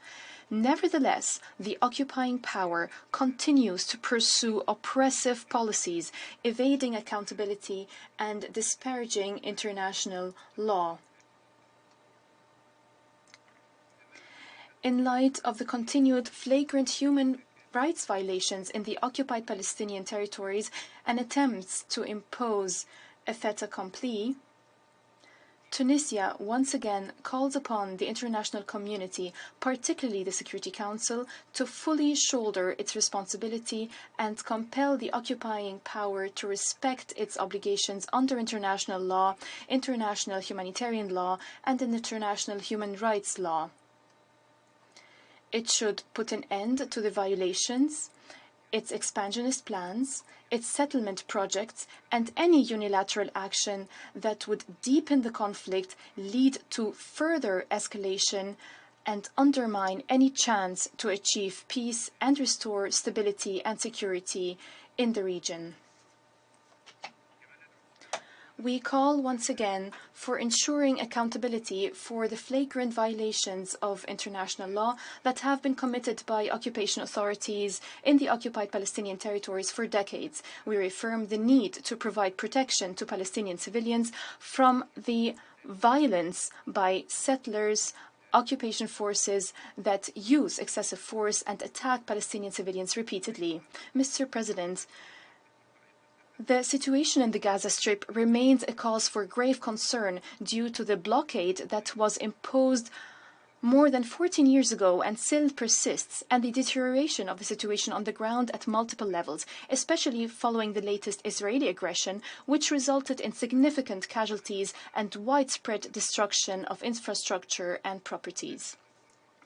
Nevertheless, the occupying power continues to pursue oppressive policies, evading accountability and disparaging international law. In light of the continued flagrant human rights violations in the occupied Palestinian territories and attempts to impose a fait accompli, Tunisia once again calls upon the international community, particularly the Security Council, to fully shoulder its responsibility and compel the occupying power to respect its obligations under international law, international humanitarian law, and international human rights law. It should put an end to the violations, its expansionist plans, its settlement projects, and any unilateral action that would deepen the conflict, lead to further escalation, and undermine any chance to achieve peace and restore stability and security in the region. We call once again for ensuring accountability for the flagrant violations of international law that have been committed by occupation authorities in the occupied Palestinian territories for decades. We reaffirm the need to provide protection to Palestinian civilians from the violence by settlers, occupation forces that use excessive force and attack Palestinian civilians repeatedly. Mr. President, the situation in the Gaza Strip remains a cause for grave concern due to the blockade that was imposed more than 14 years ago and still persists, and the deterioration of the situation on the ground at multiple levels, especially following the latest Israeli aggression, which resulted in significant casualties and widespread destruction of infrastructure and properties.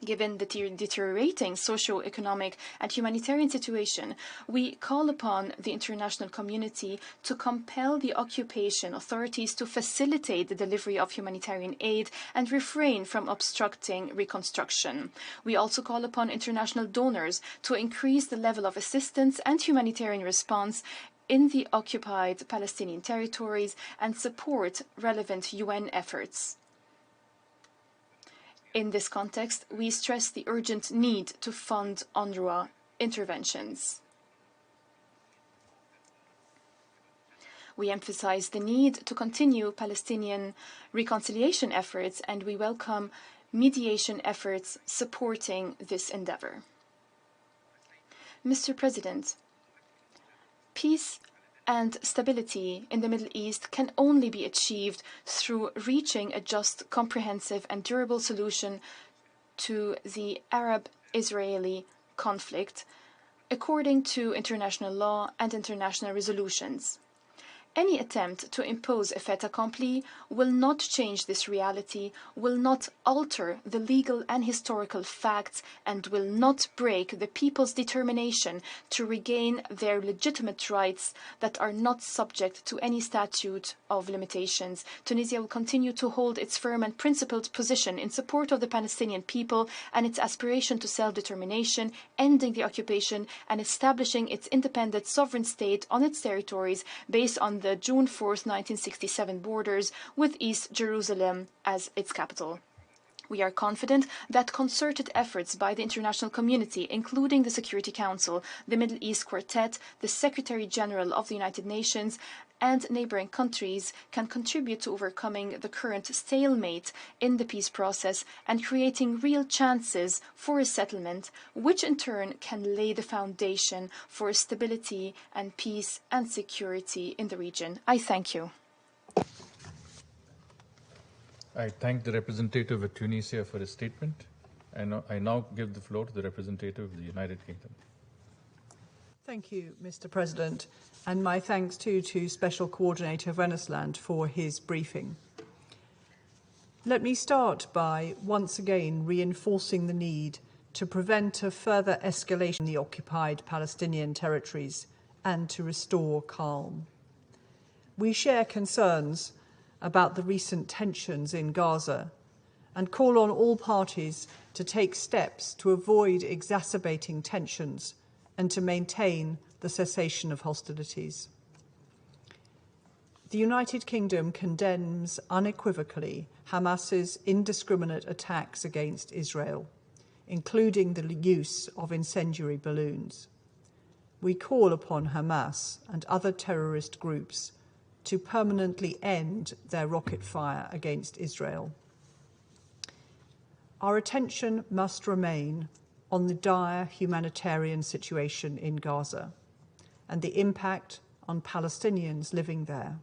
Given the deteriorating socio-economic and humanitarian situation, we call upon the international community to compel the occupation authorities to facilitate the delivery of humanitarian aid and refrain from obstructing reconstruction. We also call upon international donors to increase the level of assistance and humanitarian response in the occupied Palestinian territories and support relevant UN efforts. In this context, we stress the urgent need to fund UNRWA interventions. We emphasize the need to continue Palestinian reconciliation efforts, and we welcome mediation efforts supporting this endeavor. Mr. President, peace and stability in the Middle East can only be achieved through reaching a just, comprehensive, and durable solution to the Arab-Israeli conflict, according to international law and international resolutions. Any attempt to impose a fait accompli will not change this reality, will not alter the legal and historical facts, and will not break the people's determination to regain their legitimate rights that are not subject to any statute of limitations. Tunisia will continue to hold its firm and principled position in support of the Palestinian people and its aspiration to self-determination, ending the occupation and establishing its independent sovereign state on its territories based on the June 4, 1967 borders, with East Jerusalem as its capital. We are confident that concerted efforts by the international community, including the Security Council, the Middle East Quartet, the Secretary General of the United Nations, and neighboring countries can contribute to overcoming the current stalemate in the peace process and creating real chances for a settlement, which in turn can lay the foundation for stability and peace and security in the region. I thank you. I thank the representative of Tunisia for his statement. I now give the floor to the representative of the United Kingdom. Thank you, Mr. President, and my thanks too to Special Coordinator Vennesland for his briefing. Let me start by once again reinforcing the need to prevent a further escalation in the occupied Palestinian territories and to restore calm. We share concerns about the recent tensions in Gaza and call on all parties to take steps to avoid exacerbating tensions and to maintain the cessation of hostilities. The United Kingdom condemns unequivocally Hamas's indiscriminate attacks against Israel, including the use of incendiary balloons. We call upon Hamas and other terrorist groups to permanently end their rocket fire against Israel. Our attention must remain on the dire humanitarian situation in Gaza and the impact on Palestinians living there.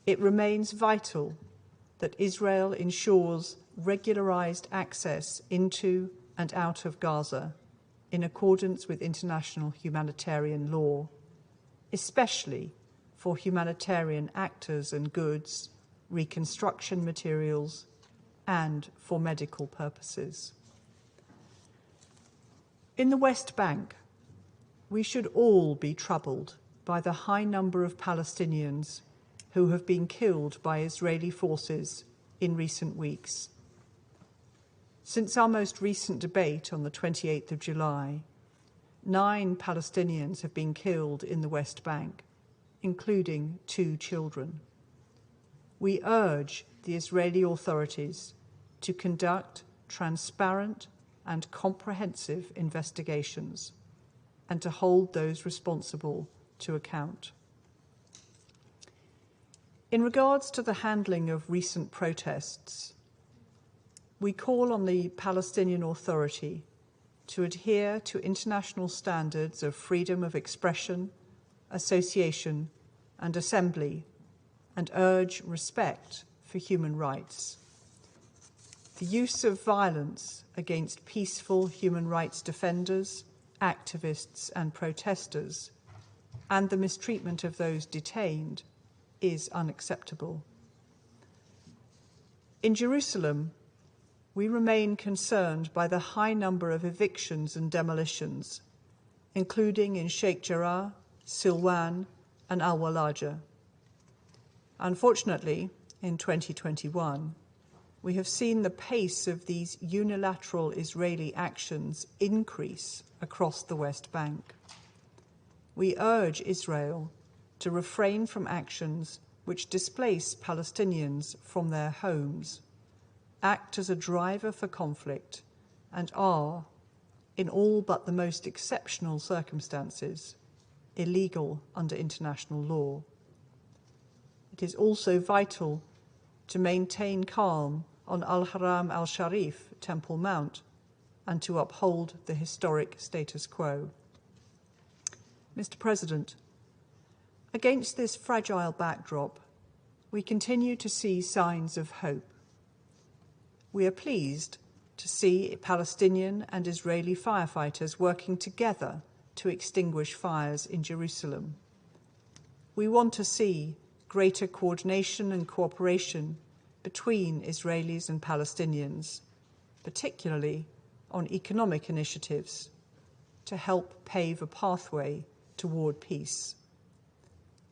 It remains vital that Israel ensures regularized access into and out of Gaza in accordance with international humanitarian law, especially for humanitarian actors and goods, reconstruction materials, and for medical purposes. In the West Bank, we should all be troubled by the high number of Palestinians who have been killed by Israeli forces in recent weeks. Since our most recent debate on the 28th of July, 9 Palestinians have been killed in the West Bank, including 2 children. We urge the Israeli authorities to conduct transparent and comprehensive investigations and to hold those responsible to account. In regards to the handling of recent protests, we call on the Palestinian Authority to adhere to international standards of freedom of expression, association, and assembly, and urge respect for human rights. The use of violence against peaceful human rights defenders, activists, and protesters, and the mistreatment of those detained is unacceptable. In Jerusalem, we remain concerned by the high number of evictions and demolitions, including in Sheikh Jarrah, Silwan, and Al-Walaja. Unfortunately, in 2021, we have seen the pace of these unilateral Israeli actions increase across the West Bank. We urge Israel to refrain from actions which displace Palestinians from their homes, act as a driver for conflict, and are, in all but the most exceptional circumstances, illegal under international law. It is also vital to maintain calm on Al-Haram al-Sharif, Temple Mount, and to uphold the historic status quo. Mr. President, against this fragile backdrop, we continue to see signs of hope. We are pleased to see Palestinian and Israeli firefighters working together to extinguish fires in Jerusalem. We want to see greater coordination and cooperation between Israelis and Palestinians, particularly on economic initiatives, to help pave a pathway toward peace.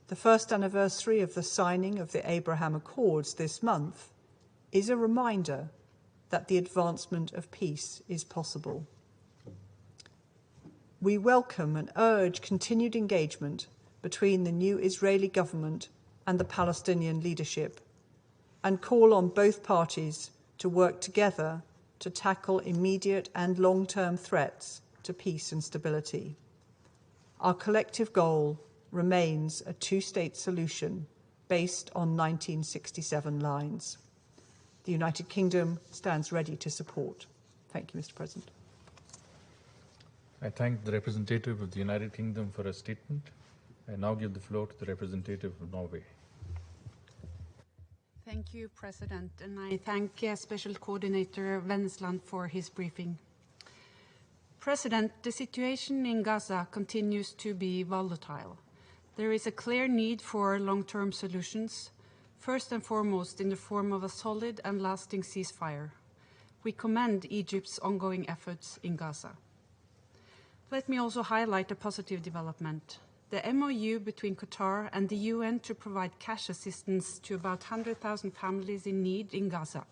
The first anniversary of the signing of the Abraham Accords this month is a reminder that the advancement of peace is possible. We welcome and urge continued engagement between the new Israeli government and the Palestinian leadership, and call on both parties to work together to tackle immediate and long-term threats to peace and stability. Our collective goal remains a two-state solution based on 1967 lines. The United Kingdom stands ready to support. Thank you, Mr. President. I thank the representative of the United Kingdom for a statement. I now give the floor to the representative of Norway. Thank you, President, and I thank Special Coordinator Vennesland for his briefing. President, the situation in Gaza continues to be volatile. There is a clear need for long-term solutions, first and foremost in the form of a solid and lasting ceasefire. We commend Egypt's ongoing efforts in Gaza. Let me also highlight a positive development. The MOU between Qatar and the UN to provide cash assistance to about 100,000 families in need in Gaza.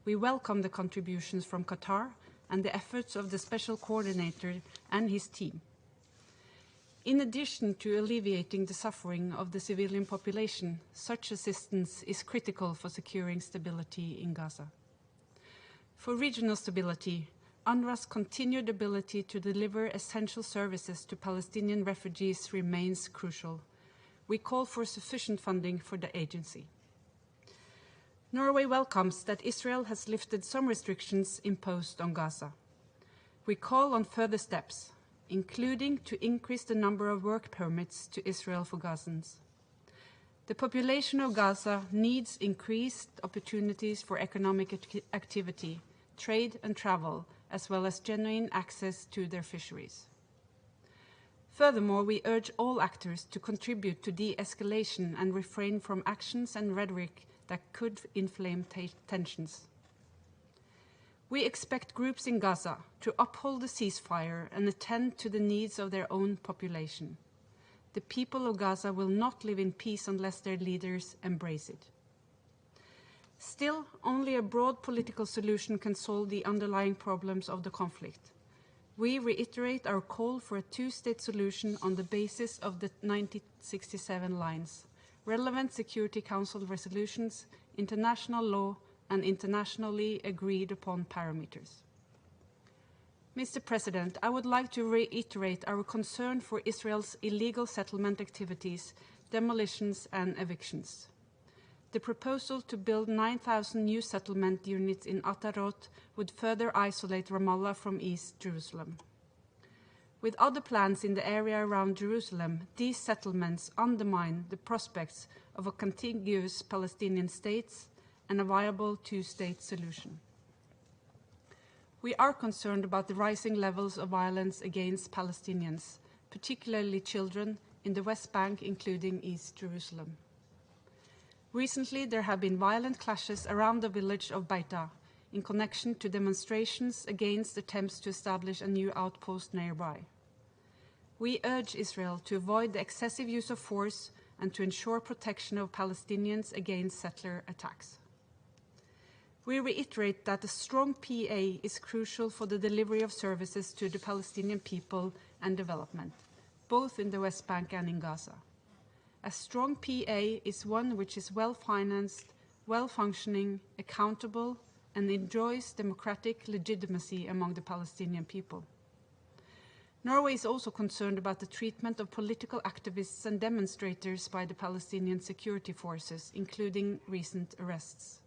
We welcome the contributions from Qatar and the efforts of the Special Coordinator and his team. In addition to alleviating the suffering of the civilian population, such assistance is critical for securing stability in Gaza. For regional stability, UNRWA's continued ability to deliver essential services to Palestinian refugees remains crucial. We call for sufficient funding for the agency. Norway welcomes that Israel has lifted some restrictions imposed on Gaza. We call on further steps, including to increase the number of work permits to Israel for Gazans. The population of Gaza needs increased opportunities for economic activity, trade and travel, as well as genuine access to their fisheries. Furthermore, we urge all actors to contribute to de-escalation and refrain from actions and rhetoric that could inflame tensions. We expect groups in Gaza to uphold the ceasefire and attend to the needs of their own population. The people of Gaza will not live in peace unless their leaders embrace it. Still, only a broad political solution can solve the underlying problems of the conflict. We reiterate our call for a two-state solution on the basis of the 1967 lines, relevant Security Council resolutions, international law, and internationally agreed upon parameters. Mr. President, I would like to reiterate our concern for Israel's illegal settlement activities, demolitions, and evictions. The proposal to build 9,000 new settlement units in Atarot would further isolate Ramallah from East Jerusalem. With other plans in the area around Jerusalem, these settlements undermine the prospects of a contiguous Palestinian state and a viable two-state solution. We are concerned about the rising levels of violence against Palestinians, particularly children, in the West Bank, including East Jerusalem. Recently, there have been violent clashes around the village of Baita in connection to demonstrations against attempts to establish a new outpost nearby. We urge Israel to avoid the excessive use of force and to ensure protection of Palestinians against settler attacks. We reiterate that a strong PA is crucial for the delivery of services to the Palestinian people and development, both in the West Bank and in Gaza. A strong PA is one which is well-financed, well-functioning, accountable, and enjoys democratic legitimacy among the Palestinian people. Norway is also concerned about the treatment of political activists and demonstrators by the Palestinian security forces, including recent arrests.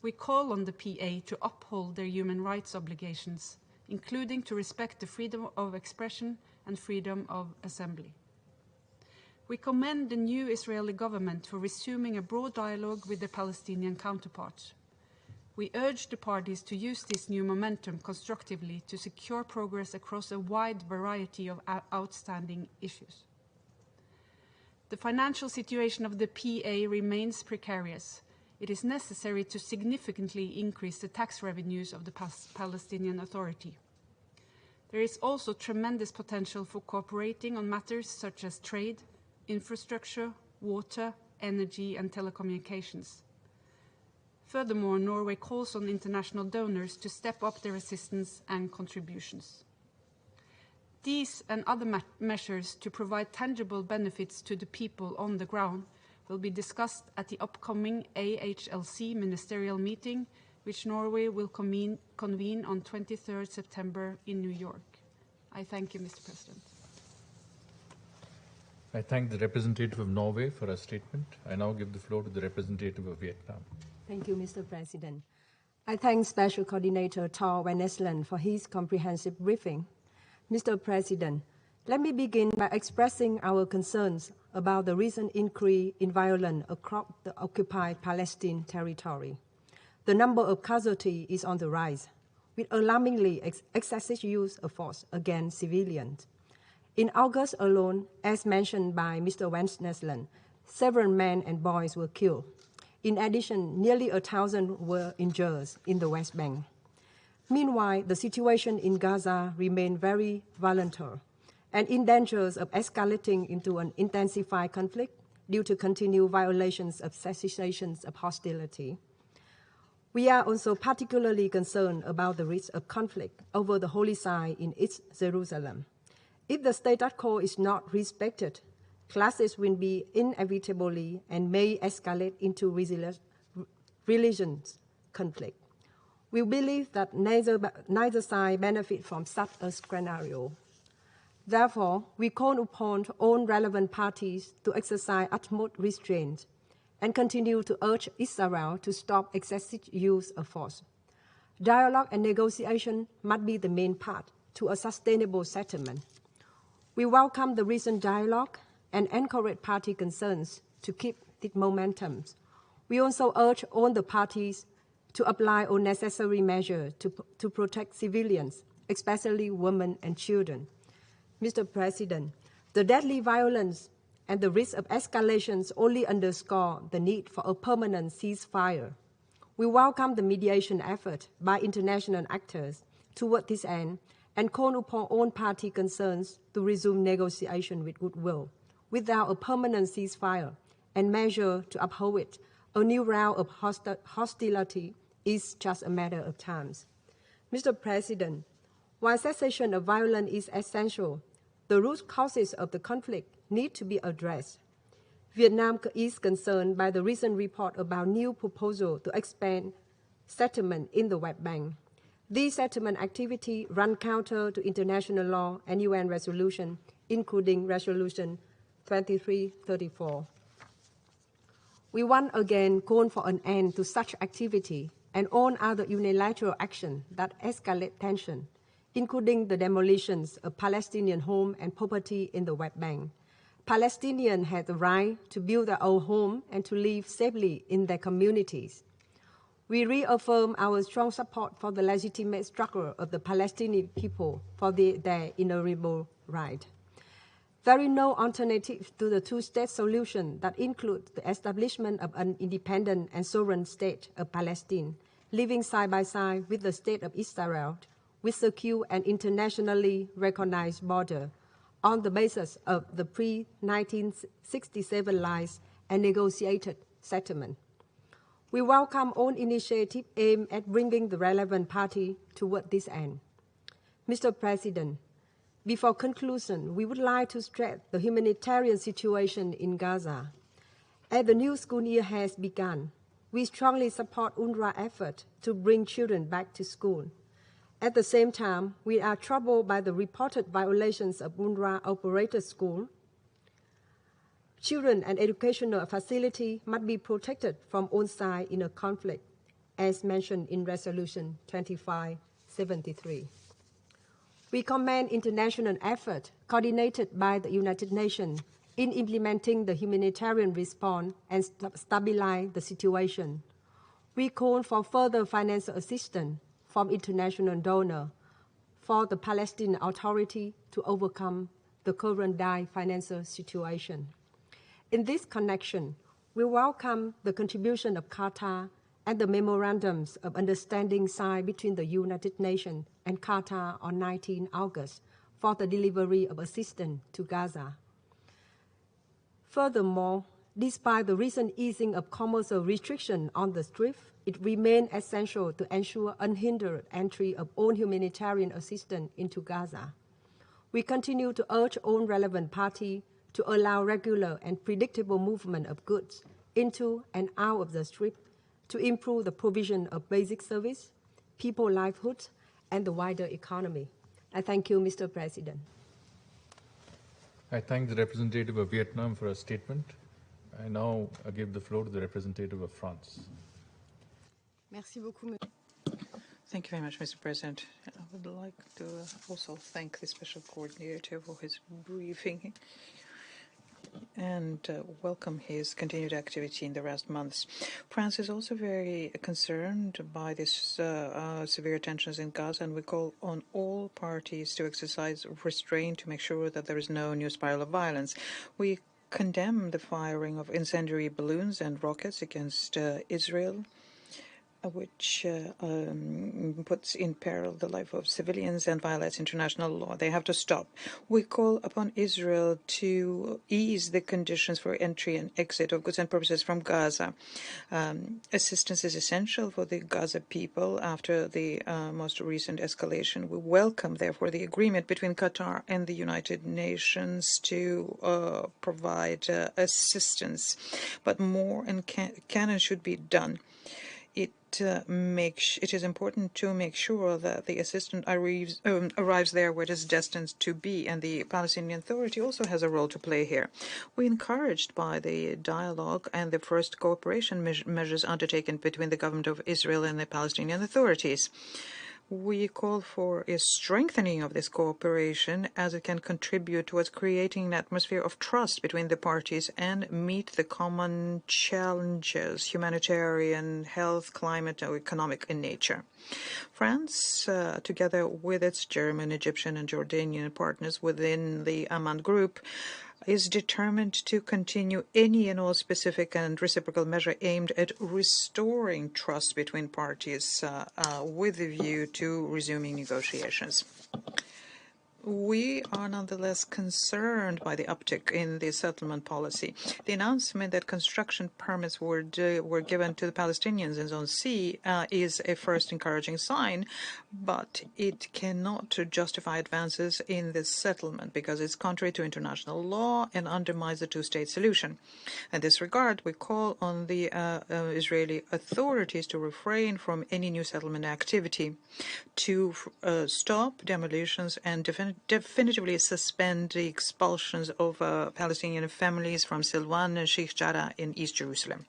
We call on the PA to uphold their human rights obligations, including to respect the freedom of expression and freedom of assembly. We commend the new Israeli government for resuming a broad dialogue with their Palestinian counterparts. We urge the parties to use this new momentum constructively to secure progress across a wide variety of outstanding issues. The financial situation of the PA remains precarious. It is necessary to significantly increase the tax revenues of the Palestinian Authority. There is also tremendous potential for cooperating on matters such as trade, infrastructure, water, energy, and telecommunications. Furthermore, Norway calls on international donors to step up their assistance and contributions. These and other measures to provide tangible benefits to the people on the ground will be discussed at the upcoming AHLC ministerial meeting, which Norway will convene on 23rd September in New York. I thank you, Mr. President. I thank the representative of Norway for her statement. I now give the floor to the representative of Vietnam. Thank you, Mr. President. I thank Special Coordinator Thor Van Esland for his comprehensive briefing. Mr. President, let me begin by expressing our concerns about the recent increase in violence across the occupied Palestinian territory. The number of casualties is on the rise, with alarmingly excessive use of force against civilians. In August alone, as mentioned by Mr. Van Esland, several men and boys were killed. In addition, nearly 1,000 were injured in the West Bank. Meanwhile, the situation in Gaza remains very volatile and in danger of escalating into an intensified conflict due to continued violations of cessations of hostility. We are also particularly concerned about the risk of conflict over the holy site in East Jerusalem. If the status quo is not respected, clashes will be inevitably and may escalate into religious conflict. We believe that neither side benefits from such a scenario. Therefore, we call upon all relevant parties to exercise utmost restraint and continue to urge Israel to stop excessive use of force. Dialogue and negotiation must be the main path to a sustainable settlement. We welcome the recent dialogue and encourage party concerns to keep the momentum. We also urge all the parties to apply all necessary measures to protect civilians, especially women and children. Mr. President, the deadly violence and the risk of escalations only underscore the need for a permanent ceasefire. We welcome the mediation effort by international actors toward this end and call upon all party concerns to resume negotiation with goodwill. Without a permanent ceasefire and measure to uphold it, a new round of hostility is just a matter of time. Mr. President, while cessation of violence is essential, the root causes of the conflict need to be addressed. Vietnam is concerned by the recent report about new proposal to expand settlement in the West Bank. These settlement activities run counter to international law and UN resolution, including Resolution 2334. We once again call for an end to such activity and all other unilateral action that escalate tension, including the demolitions of Palestinian homes and property in the West Bank. Palestinians have the right to build their own home and to live safely in their communities. We reaffirm our strong support for the legitimate struggle of the Palestinian people for their inalienable right. There is no alternative to the two-state solution that includes the establishment of an independent and sovereign state of Palestine, living side by side with the state of Israel, with secure and internationally recognized border, on the basis of the pre-1967 lines and negotiated settlement. We welcome all initiatives aimed at bringing the relevant party toward this end. Mr. President, before conclusion, we would like to stress the humanitarian situation in Gaza. As the new school year has begun, we strongly support UNRWA's effort to bring children back to school. At the same time, we are troubled by the reported violations of UNRWA-operated schools. Children and educational facilities must be protected from all sides in a conflict, as mentioned in Resolution 2573. We commend international effort coordinated by the United Nations in implementing the humanitarian response and stabilize the situation. We call for further financial assistance from international donors for the Palestinian Authority to overcome the current dire financial situation. In this connection, we welcome the contribution of Qatar and the memorandums of understanding signed between the United Nations and Qatar on 19 August for the delivery of assistance to Gaza. Furthermore, despite the recent easing of commercial restrictions on the Strip, it remains essential to ensure unhindered entry of all humanitarian assistance into Gaza. We continue to urge all relevant parties to allow regular and predictable movement of goods into and out of the Strip to improve the provision of basic service, people's livelihoods, and the wider economy. I thank you, Mr. President. I thank the representative of Vietnam for her statement. I now give the floor to the representative of France. Merci beaucoup. Thank you very much, Mr. President. I would like to also thank the special coordinator for his briefing and welcome his continued activity in the last months. France is also very concerned by this severe tensions in Gaza, and we call on all parties to exercise restraint to make sure that there is no new spiral of violence. We condemn the firing of incendiary balloons and rockets against Israel, which puts in peril the life of civilians and violates international law. They have to stop. We call upon Israel to ease the conditions for entry and exit of goods and purposes from Gaza. Assistance is essential for the Gaza people after the most recent escalation. We welcome, therefore, the agreement between Qatar and the United Nations to provide assistance. But more and can and should be done. It is important to make sure that the assistance arrives there where it is destined to be, and the Palestinian Authority also has a role to play here. We're encouraged by the dialogue and the first cooperation measures undertaken between the government of Israel and the Palestinian authorities. We call for a strengthening of this cooperation as it can contribute towards creating an atmosphere of trust between the parties and meet the common challenges, humanitarian, health, climate, or economic in nature. France, together with its German, Egyptian, and Jordanian partners within the Amman Group, is determined to continue any and all specific and reciprocal measure aimed at restoring trust between parties with a view to resuming negotiations. We are nonetheless concerned by the uptick in the settlement policy. The announcement that construction permits were given to the Palestinians in Zone C is a first encouraging sign, but it cannot justify advances in this settlement because it's contrary to international law and undermines the two-state solution. In this regard, we call on the Israeli authorities to refrain from any new settlement activity, to stop demolitions and definitively suspend the expulsions of Palestinian families from Silwan and Sheikh Jarrah in East Jerusalem.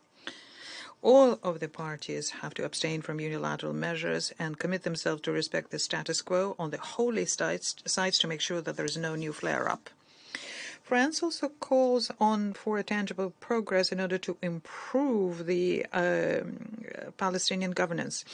All of the parties have to abstain from unilateral measures and commit themselves to respect the status quo on the holy sites to make sure that there is no new flare-up. France also calls on for a tangible progress in order to improve the Palestinian governance.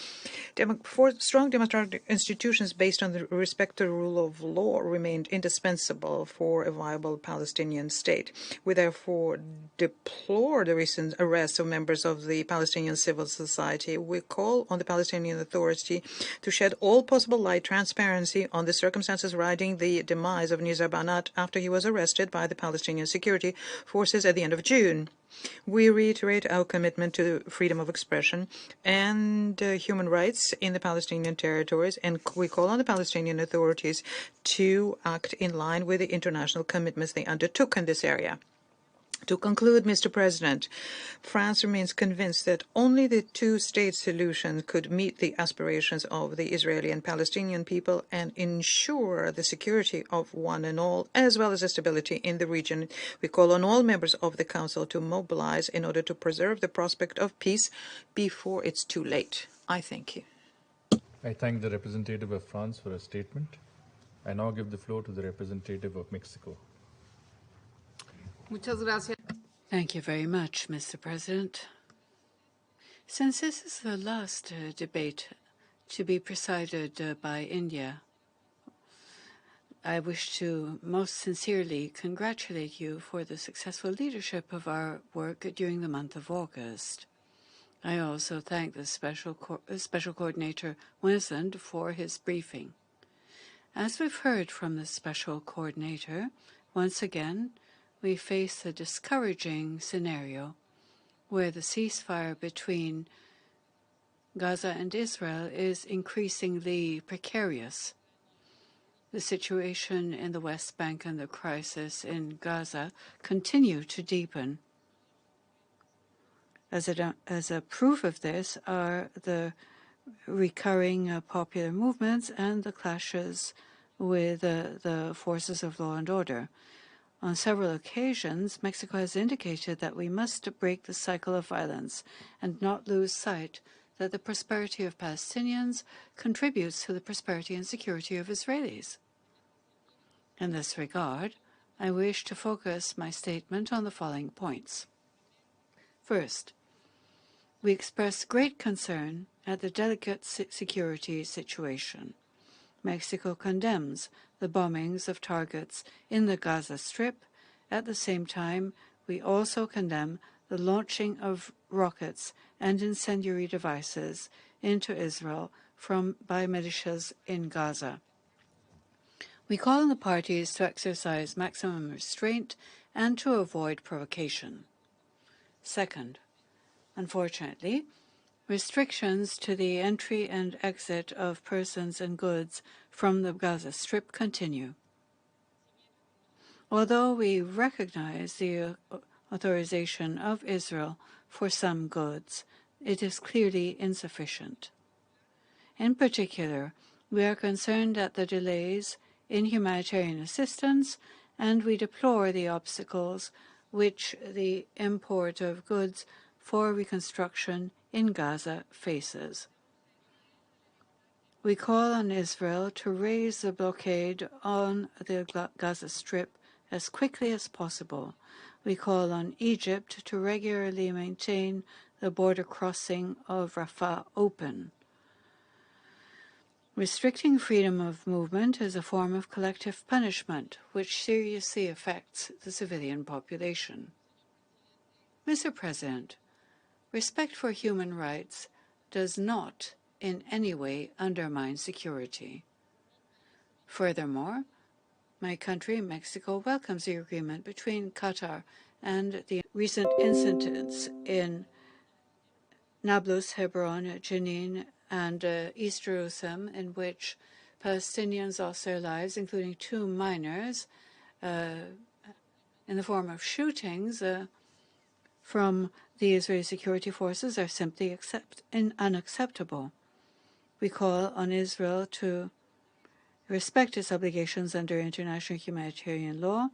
Strong democratic institutions based on the respect to the rule of law remained indispensable for a viable Palestinian state. We therefore deplore the recent arrests of members of the Palestinian civil society. We call on the Palestinian Authority to shed all possible light, transparency on the circumstances surrounding the demise of Nizar Banat after he was arrested by the Palestinian security forces at the end of June. We reiterate our commitment to freedom of expression and human rights in the Palestinian territories, and we call on the Palestinian authorities to act in line with the international commitments they undertook in this area. To conclude, Mr. President, France remains convinced that only the two-state solution could meet the aspirations of the Israeli and Palestinian people and ensure the security of one and all, as well as the stability in the region. We call on all members of the Council to mobilize in order to preserve the prospect of peace before it's too late. I thank you. I thank the representative of France for a statement. I now give the floor to the representative of Mexico. Thank you very much, Mr. President. Since this is the last debate to be presided by India, I wish to most sincerely congratulate you for the successful leadership of our work during the month of August. I also thank the Special Coordinator Winsland for his briefing. As we've heard from the Special Coordinator, once again, we face a discouraging scenario where the ceasefire between Gaza and Israel is increasingly precarious. The situation in the West Bank and the crisis in Gaza continue to deepen. As a proof of this are the recurring popular movements and the clashes with the forces of law and order. On several occasions, Mexico has indicated that we must break the cycle of violence and not lose sight that the prosperity of Palestinians contributes to the prosperity and security of Israelis. In this regard, I wish to focus my statement on the following points. First, we express great concern at the delicate security situation. Mexico condemns the bombings of targets in the Gaza Strip. At the same time, we also condemn the launching of rockets and incendiary devices into Israel by militias in Gaza. We call on the parties to exercise maximum restraint and to avoid provocation. Second, unfortunately, restrictions to the entry and exit of persons and goods from the Gaza Strip continue. Although we recognize the authorization of Israel for some goods, it is clearly insufficient. In particular, we are concerned at the delays in humanitarian assistance, and we deplore the obstacles which the import of goods for reconstruction in Gaza faces. We call on Israel to raise the blockade on the Gaza Strip as quickly as possible. We call on Egypt to regularly maintain the border crossing of Rafah open. Restricting freedom of movement is a form of collective punishment, which seriously affects the civilian population. Mr. President, respect for human rights does not in any way undermine security. Furthermore, my country, Mexico, welcomes the agreement between Qatar and the recent incidents in Nablus, Hebron, Jenin, and East Jerusalem, in which Palestinians lost their lives, including 2 minors, in the form of shootings from the Israeli security forces, are simply unacceptable. We call on Israel to respect its obligations under international humanitarian law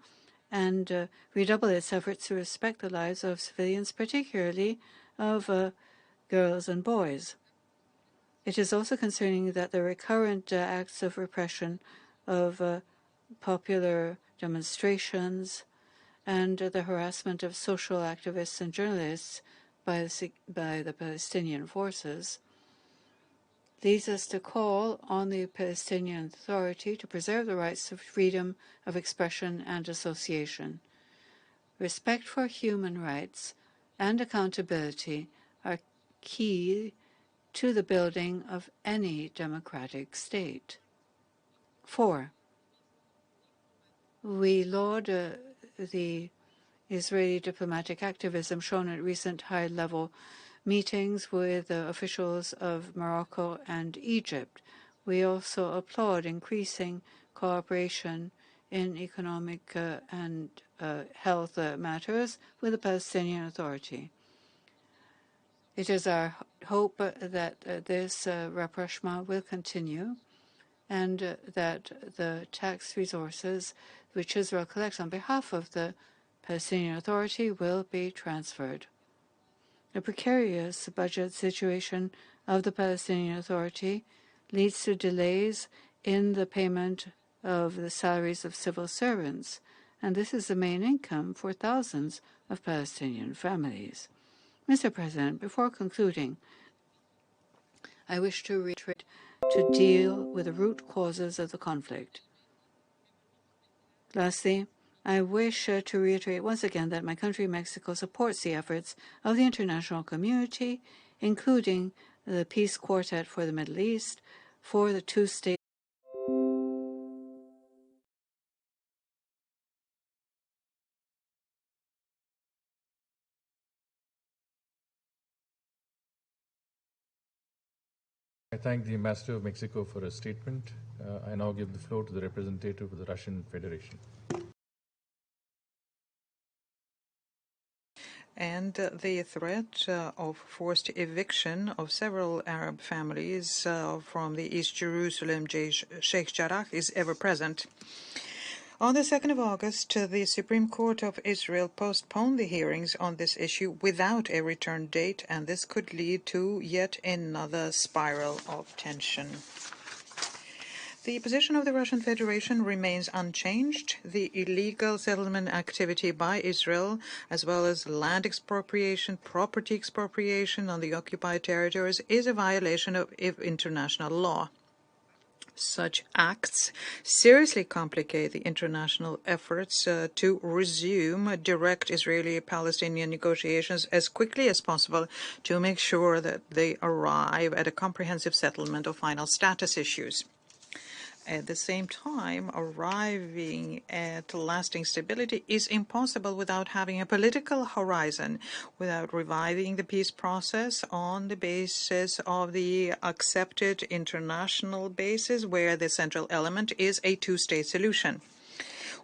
and redouble its efforts to respect the lives of civilians, particularly of girls and boys. It is also concerning that the recurrent acts of repression of popular demonstrations and the harassment of social activists and journalists by the Palestinian forces leads us to call on the Palestinian Authority to preserve the rights of freedom of expression and association. Respect for human rights and accountability are key to the building of any democratic state. 4. We laud the Israeli diplomatic activism shown at recent high-level meetings with officials of Morocco and Egypt. We also applaud increasing cooperation in economic and health matters with the Palestinian Authority. It is our hope that this rapprochement will continue and that the tax resources which Israel collects on behalf of the Palestinian Authority will be transferred. The precarious budget situation of the Palestinian Authority leads to delays in the payment of the salaries of civil servants, and this is the main income for thousands of Palestinian families. Mr. President, before concluding, I wish to reiterate to deal with the root causes of the conflict. Lastly, I wish to reiterate once again that my country, Mexico, supports the efforts of the international community, including the Peace Quartet for the Middle East, for the 2-state. I thank the Ambassador of Mexico for a statement. I now give the floor to the representative of the Russian Federation. And the threat of forced eviction of several Arab families from the East Jerusalem Sheikh Jarrah is ever present. On the 2nd of August, the Supreme Court of Israel postponed the hearings on this issue without a return date, and this could lead to yet another spiral of tension. The position of the Russian Federation remains unchanged. The illegal settlement activity by Israel, as well as land expropriation, property expropriation on the occupied territories, is a violation of international law. Such acts seriously complicate the international efforts to resume direct Israeli-Palestinian negotiations as quickly as possible to make sure that they arrive at a comprehensive settlement of final status issues. At the same time, arriving at lasting stability is impossible without having a political horizon, without reviving the peace process on the basis of the accepted international basis, where the central element is a 2-state solution.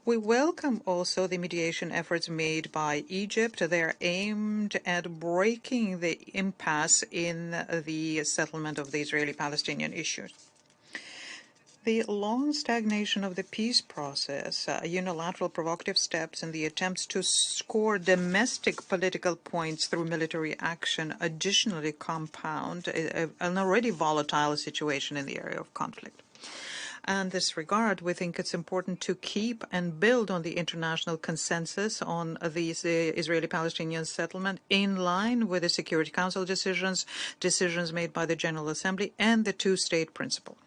We welcome also the mediation efforts made by Egypt. They are aimed at breaking the impasse in the settlement of the Israeli-Palestinian issues. The long stagnation of the peace process, unilateral provocative steps, and the attempts to score domestic political points through military action additionally compound an already volatile situation in the area of conflict. In this regard, we think it's important to keep and build on the international consensus on these Israeli-Palestinian settlement in line with the Security Council decisions made by the General Assembly, and the two-state principle.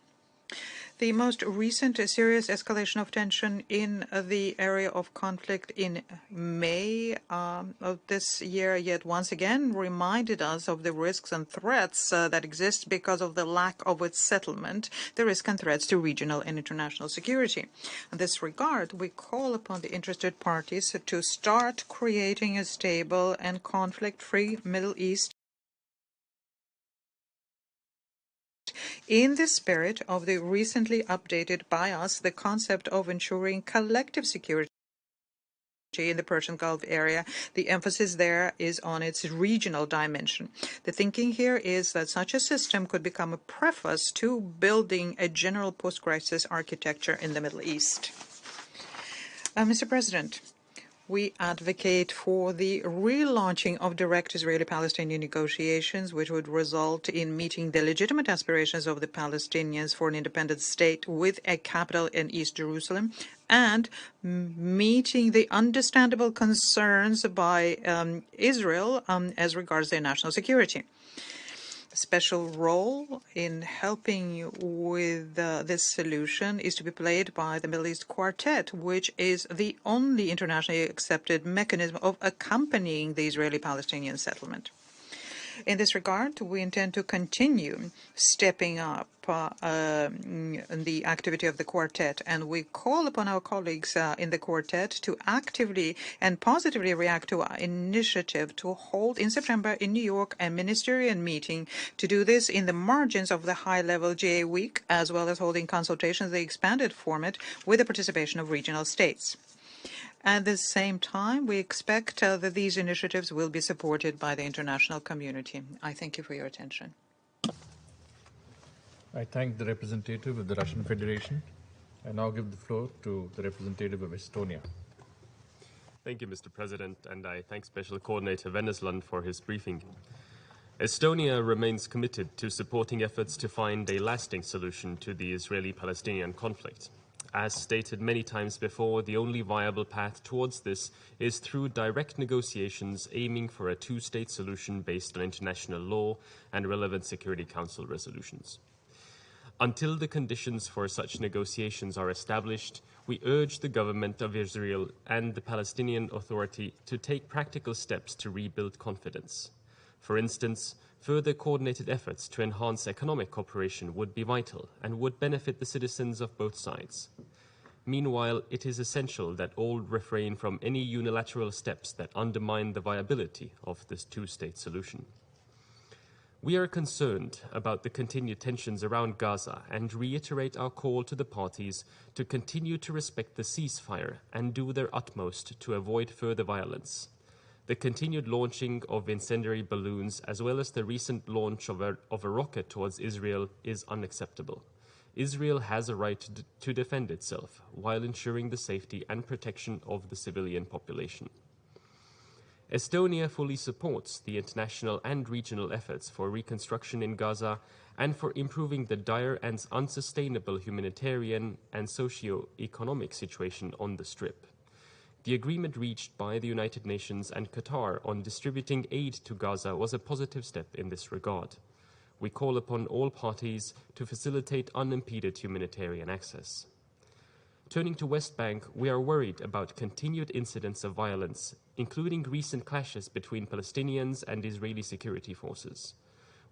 The most recent serious escalation of tension in the area of conflict in May of this year yet once again reminded us of the risks and threats that exist because of the lack of its settlement, the risk and threats to regional and international security. In this regard, we call upon the interested parties to start creating a stable and conflict-free Middle East in the spirit of the recently updated by us the concept of ensuring collective security in the Persian Gulf area. The emphasis there is on its regional dimension. The thinking here is that such a system could become a preface to building a general post-crisis architecture in the Middle East. Mr. President, we advocate for the relaunching of direct Israeli-Palestinian negotiations, which would result in meeting the legitimate aspirations of the Palestinians for an independent state with a capital in East Jerusalem, and meeting the understandable concerns by Israel as regards their national security. A special role in helping with this solution is to be played by the Middle East Quartet, which is the only internationally accepted mechanism of accompanying the Israeli-Palestinian settlement. In this regard, we intend to continue stepping up the activity of the Quartet, and we call upon our colleagues in the Quartet to actively and positively react to our initiative to hold in September in New York a ministerial meeting, to do this in the margins of the high-level GA week, as well as holding consultations in the expanded format with the participation of regional states. At the same time, we expect that these initiatives will be supported by the international community. I thank you for your attention. I thank the representative of the Russian Federation. I now give the floor to the representative of Estonia. Thank you, Mr. President, and I thank Special Coordinator Vennesland for his briefing. Estonia remains committed to supporting efforts to find a lasting solution to the Israeli-Palestinian conflict. As stated many times before, the only viable path towards this is through direct negotiations aiming for a two-state solution based on international law and relevant Security Council resolutions. Until the conditions for such negotiations are established, we urge the government of Israel and the Palestinian Authority to take practical steps to rebuild confidence. For instance, further coordinated efforts to enhance economic cooperation would be vital and would benefit the citizens of both sides. Meanwhile, it is essential that all refrain from any unilateral steps that undermine the viability of this two-state solution. We are concerned about the continued tensions around Gaza and reiterate our call to the parties to continue to respect the ceasefire and do their utmost to avoid further violence. The continued launching of incendiary balloons, as well as the recent launch of a rocket towards Israel, is unacceptable. Israel has a right to defend itself while ensuring the safety and protection of the civilian population. Estonia fully supports the international and regional efforts for reconstruction in Gaza and for improving the dire and unsustainable humanitarian and socio-economic situation on the Strip. The agreement reached by the United Nations and Qatar on distributing aid to Gaza was a positive step in this regard. We call upon all parties to facilitate unimpeded humanitarian access. Turning to West Bank, we are worried about continued incidents of violence, including recent clashes between Palestinians and Israeli security forces.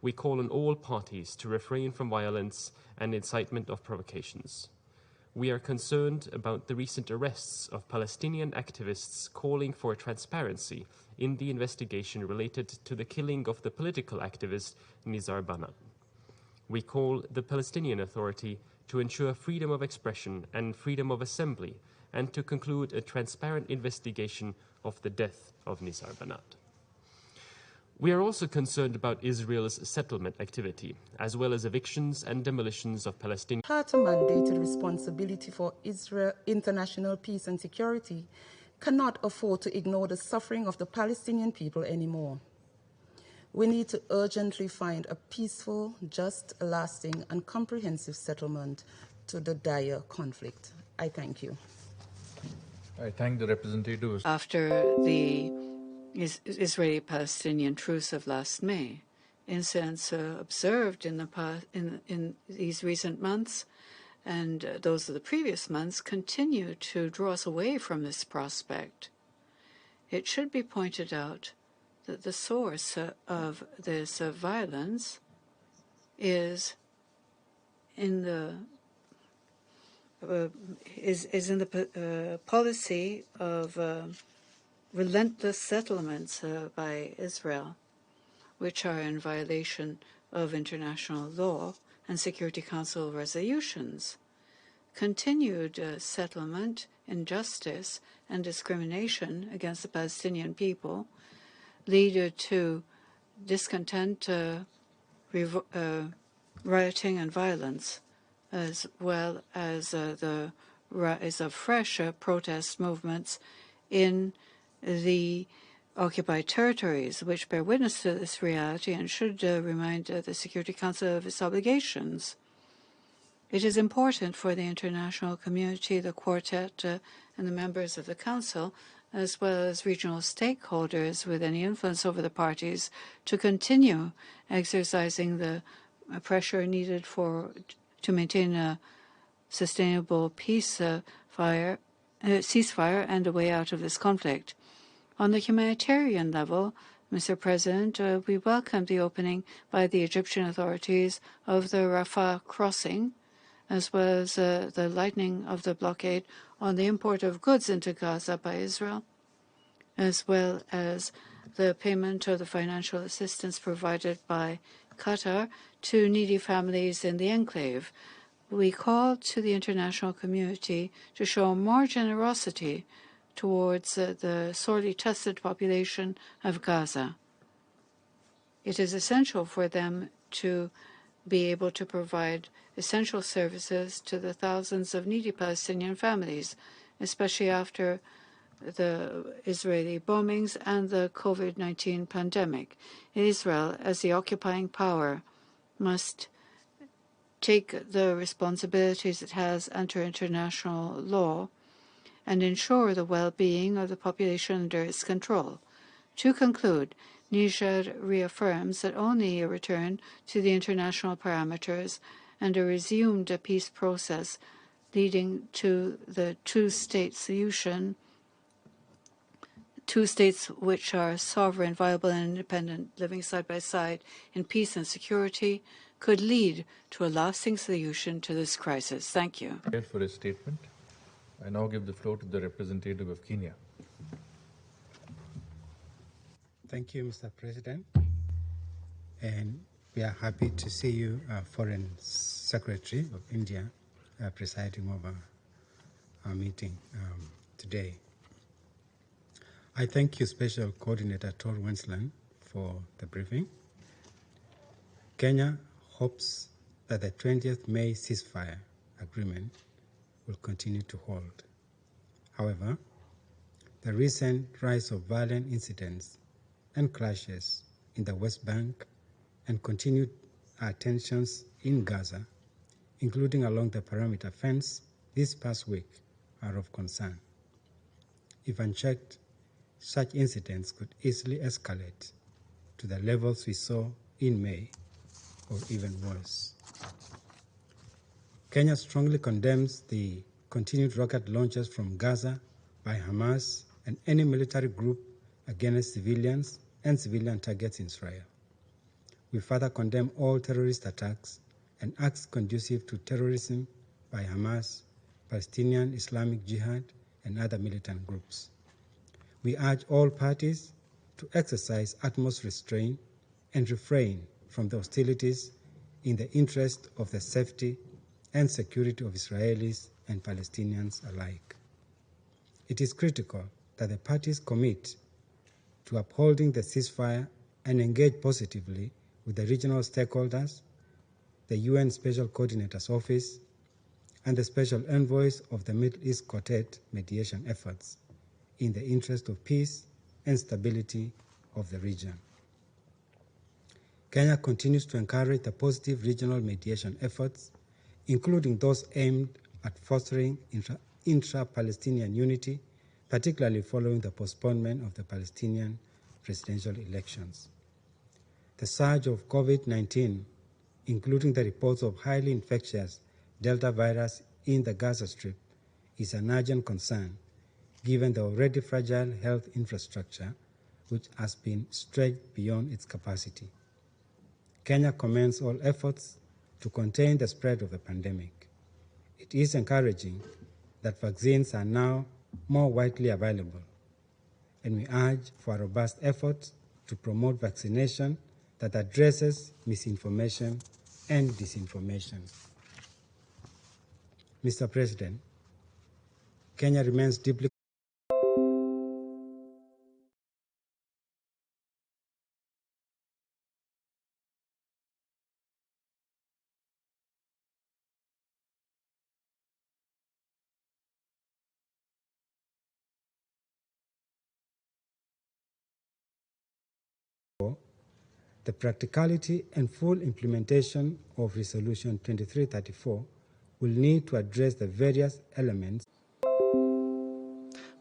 We call on all parties to refrain from violence and incitement of provocations. We are concerned about the recent arrests of Palestinian activists calling for transparency in the investigation related to the killing of the political activist Nizar Bana. We call the Palestinian Authority to ensure freedom of expression and freedom of assembly and to conclude a transparent investigation of the death of Nizar Banat. We are also concerned about Israel's settlement activity, as well as evictions and demolitions of Palestinian. Part of mandated responsibility for Israel, international peace and security cannot afford to ignore the suffering of the Palestinian people anymore. We need to urgently find a peaceful, just, lasting, and comprehensive settlement to the dire conflict. I thank you. I thank the representative. After the Israeli-Palestinian truce of last May, incidents observed in these recent months and those of the previous months continue to draw us away from this prospect. It should be pointed out that the source of this violence is in the policy of relentless settlements by Israel, which are in violation of international law and Security Council resolutions. Continued settlement, injustice, and discrimination against the Palestinian people lead to discontent, rioting, and violence, as well as the rise of fresh protest movements in the occupied territories, which bear witness to this reality and should remind the Security Council of its obligations. It is important for the international community, the Quartet, and the members of the Council, as well as regional stakeholders with any influence over the parties, to continue exercising the pressure needed to maintain a sustainable ceasefire and a way out of this conflict. On the humanitarian level, Mr. President, we welcome the opening by the Egyptian authorities of the Rafah crossing, as well as the lightening of the blockade on the import of goods into Gaza by Israel, as well as the payment of the financial assistance provided by Qatar to needy families in the enclave. We call to the international community to show more generosity towards the sorely tested population of Gaza. It is essential for them to be able to provide essential services to the thousands of needy Palestinian families, especially after the Israeli bombings and the COVID-19 pandemic. Israel, as the occupying power, must take the responsibilities it has under international law and ensure the well-being of the population under its control. To conclude, Niger reaffirms that only a return to the international parameters and a resumed peace process leading to the two-state solution, two states which are sovereign, viable, and independent, living side by side in peace and security, could lead to a lasting solution to this crisis. Thank you. For his statement, I now give the floor to the representative of Kenya. Thank you, Mr. President. And we are happy to see you, Foreign Secretary of India, presiding over our meeting today. I thank you, Special Coordinator Tor Wensland, for the briefing. Kenya hopes that the 20th May ceasefire agreement will continue to hold. However, the recent rise of violent incidents and clashes in the West Bank and continued tensions in Gaza, including along the perimeter fence this past week, are of concern. If unchecked, such incidents could easily escalate to the levels we saw in May, or even worse. Kenya strongly condemns the continued rocket launches from Gaza by Hamas and any military group against civilians and civilian targets in Israel. We further condemn all terrorist attacks and acts conducive to terrorism by Hamas, Palestinian Islamic Jihad, and other militant groups. We urge all parties to exercise utmost restraint and refrain from the hostilities in the interest of the safety and security of Israelis and Palestinians alike. It is critical that the parties commit to upholding the ceasefire and engage positively with the regional stakeholders, the UN Special Coordinator's Office, and the Special Envoys of the Middle East Quartet mediation efforts in the interest of peace and stability of the region. Kenya continues to encourage the positive regional mediation efforts, including those aimed at fostering intra-Palestinian unity, particularly following the postponement of the Palestinian presidential elections. The surge of COVID-19, including the reports of highly infectious Delta virus in the Gaza Strip, is an urgent concern, given the already fragile health infrastructure, which has been stretched beyond its capacity. Kenya commends all efforts to contain the spread of the pandemic. It is encouraging that vaccines are now more widely available, and we urge for a robust effort to promote vaccination that addresses misinformation and disinformation. Mr. President, Kenya remains deeply the practicality and full implementation of Resolution 2334 will need to address the various elements.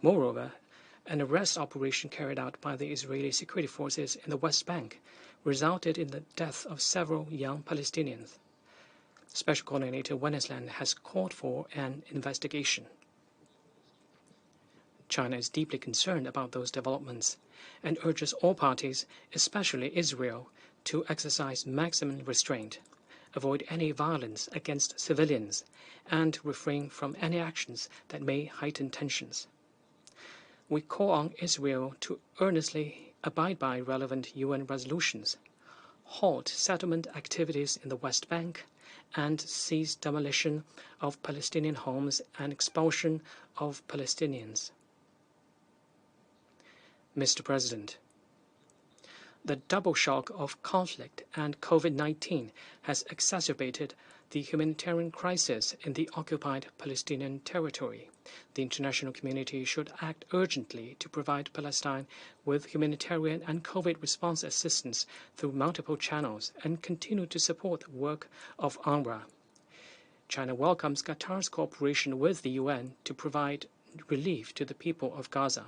Moreover, an arrest operation carried out by the Israeli security forces in the West Bank resulted in the death of several young Palestinians. Special Coordinator Wennesland has called for an investigation. China is deeply concerned about those developments and urges all parties, especially Israel, to exercise maximum restraint, avoid any violence against civilians, and refrain from any actions that may heighten tensions. We call on Israel to earnestly abide by relevant UN resolutions, halt settlement activities in the West Bank, and cease demolition of Palestinian homes and expulsion of Palestinians. Mr. President, the double shock of conflict and COVID-19 has exacerbated the humanitarian crisis in the occupied Palestinian territory. The international community should act urgently to provide Palestine with humanitarian and COVID response assistance through multiple channels and continue to support the work of UNRWA. China welcomes Qatar's cooperation with the UN to provide relief to the people of Gaza.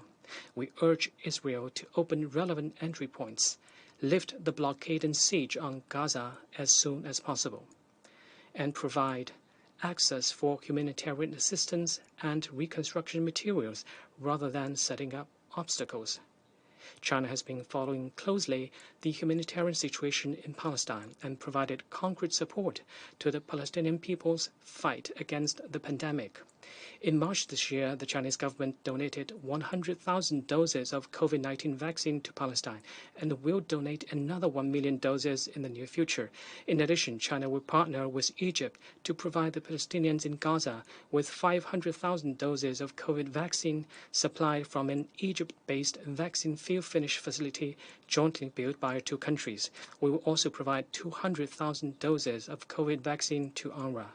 We urge Israel to open relevant entry points, lift the blockade and siege on Gaza as soon as possible, and provide access for humanitarian assistance and reconstruction materials rather than setting up obstacles. China has been following closely the humanitarian situation in Palestine and provided concrete support to the Palestinian people's fight against the pandemic. In March this year, the Chinese government donated 100,000 doses of COVID-19 vaccine to Palestine and will donate another 1 million doses in the near future. In addition, China will partner with Egypt to provide the Palestinians in Gaza with 500,000 doses of COVID vaccine supplied from an Egypt-based vaccine fill finish facility jointly built by our two countries. We will also provide 200,000 doses of COVID vaccine to UNRWA.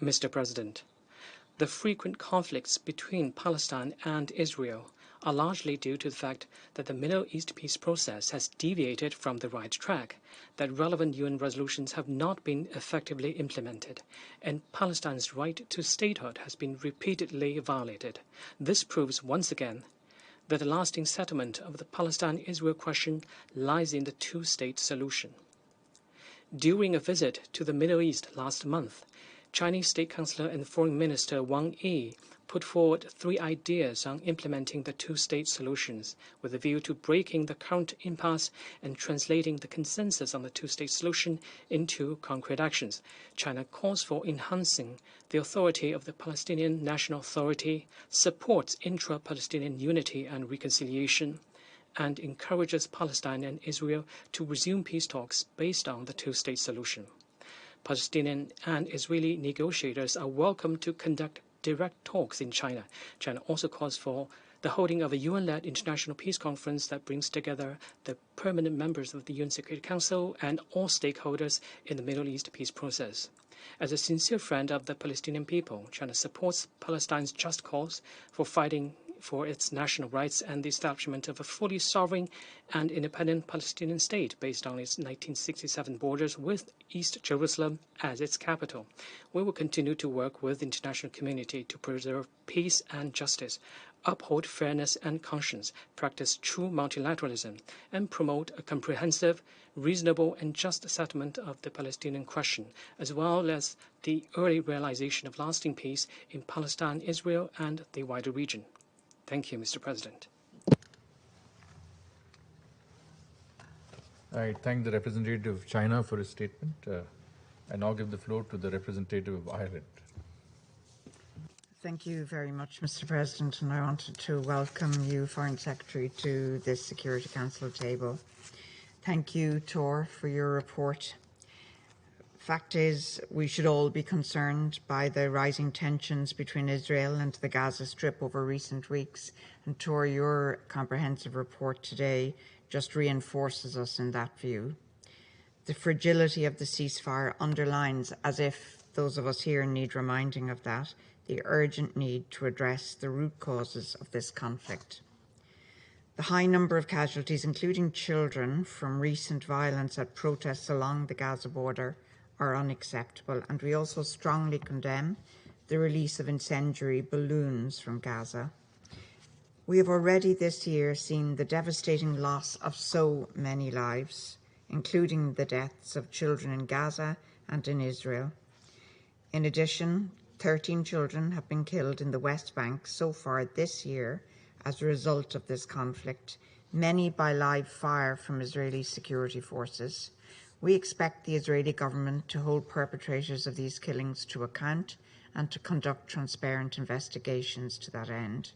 Mr. President, the frequent conflicts between Palestine and Israel are largely due to the fact that the Middle East peace process has deviated from the right track, that relevant UN resolutions have not been effectively implemented, and Palestine's right to statehood has been repeatedly violated. This proves once again that the lasting settlement of the Palestine-Israel question lies in the two-state solution. During a visit to the Middle East last month, Chinese State Councilor and Foreign Minister Wang Yi put forward 3 ideas on implementing the two-state solutions with a view to breaking the current impasse and translating the consensus on the two-state solution into concrete actions. China calls for enhancing the authority of the Palestinian National Authority, supports intra-Palestinian unity and reconciliation, and encourages Palestine and Israel to resume peace talks based on the two-state solution. Palestinian and Israeli negotiators are welcome to conduct direct talks in China. China also calls for the holding of a UN-led international peace conference that brings together the permanent members of the UN Security Council and all stakeholders in the Middle East peace process. As a sincere friend of the Palestinian people, China supports Palestine's just cause for fighting for its national rights and the establishment of a fully sovereign and independent Palestinian state based on its 1967 borders with East Jerusalem as its capital. We will continue to work with the international community to preserve peace and justice, uphold fairness and conscience, practice true multilateralism, and promote a comprehensive, reasonable, and just settlement of the Palestinian question, as well as the early realization of lasting peace in Palestine, Israel, and the wider region. Thank you, Mr. President. I thank the representative of China for his statement. I now give the floor to the representative of Ireland. Thank you very much, Mr. President, and I wanted to welcome you, Foreign Secretary, to this Security Council table. Thank you, Tor, for your report. Fact is, we should all be concerned by the rising tensions between Israel and the Gaza Strip over recent weeks, and Tor, your comprehensive report today just reinforces us in that view. The fragility of the ceasefire underlines, as if those of us here need reminding of that, the urgent need to address the root causes of this conflict. The high number of casualties, including children, from recent violence at protests along the Gaza border are unacceptable, and we also strongly condemn the release of incendiary balloons from Gaza. We have already this year seen the devastating loss of so many lives, including the deaths of children in Gaza and in Israel. In addition, 13 children have been killed in the West Bank so far this year as a result of this conflict, many by live fire from Israeli security forces. We expect the Israeli government to hold perpetrators of these killings to account and to conduct transparent investigations to that end.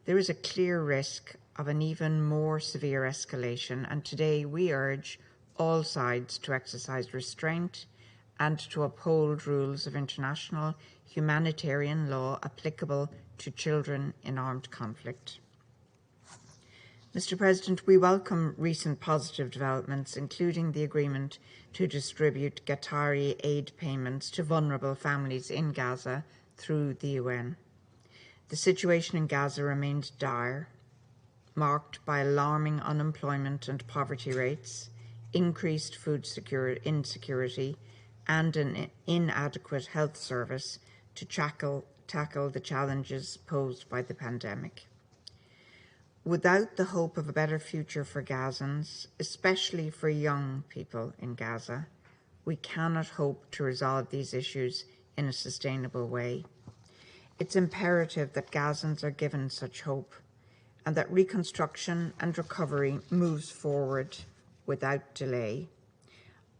There is a clear risk of an even more severe escalation, and today we urge all sides to exercise restraint and to uphold rules of international humanitarian law applicable to children in armed conflict. Mr. President, we welcome recent positive developments, including the agreement to distribute Qatari aid payments to vulnerable families in Gaza through the UN. The situation in Gaza remains dire, marked by alarming unemployment and poverty rates, increased food insecurity, and an inadequate health service to tackle the challenges posed by the pandemic. Without the hope of a better future for Gazans, especially for young people in Gaza, we cannot hope to resolve these issues in a sustainable way. It's imperative that Gazans are given such hope and that reconstruction and recovery moves forward without delay.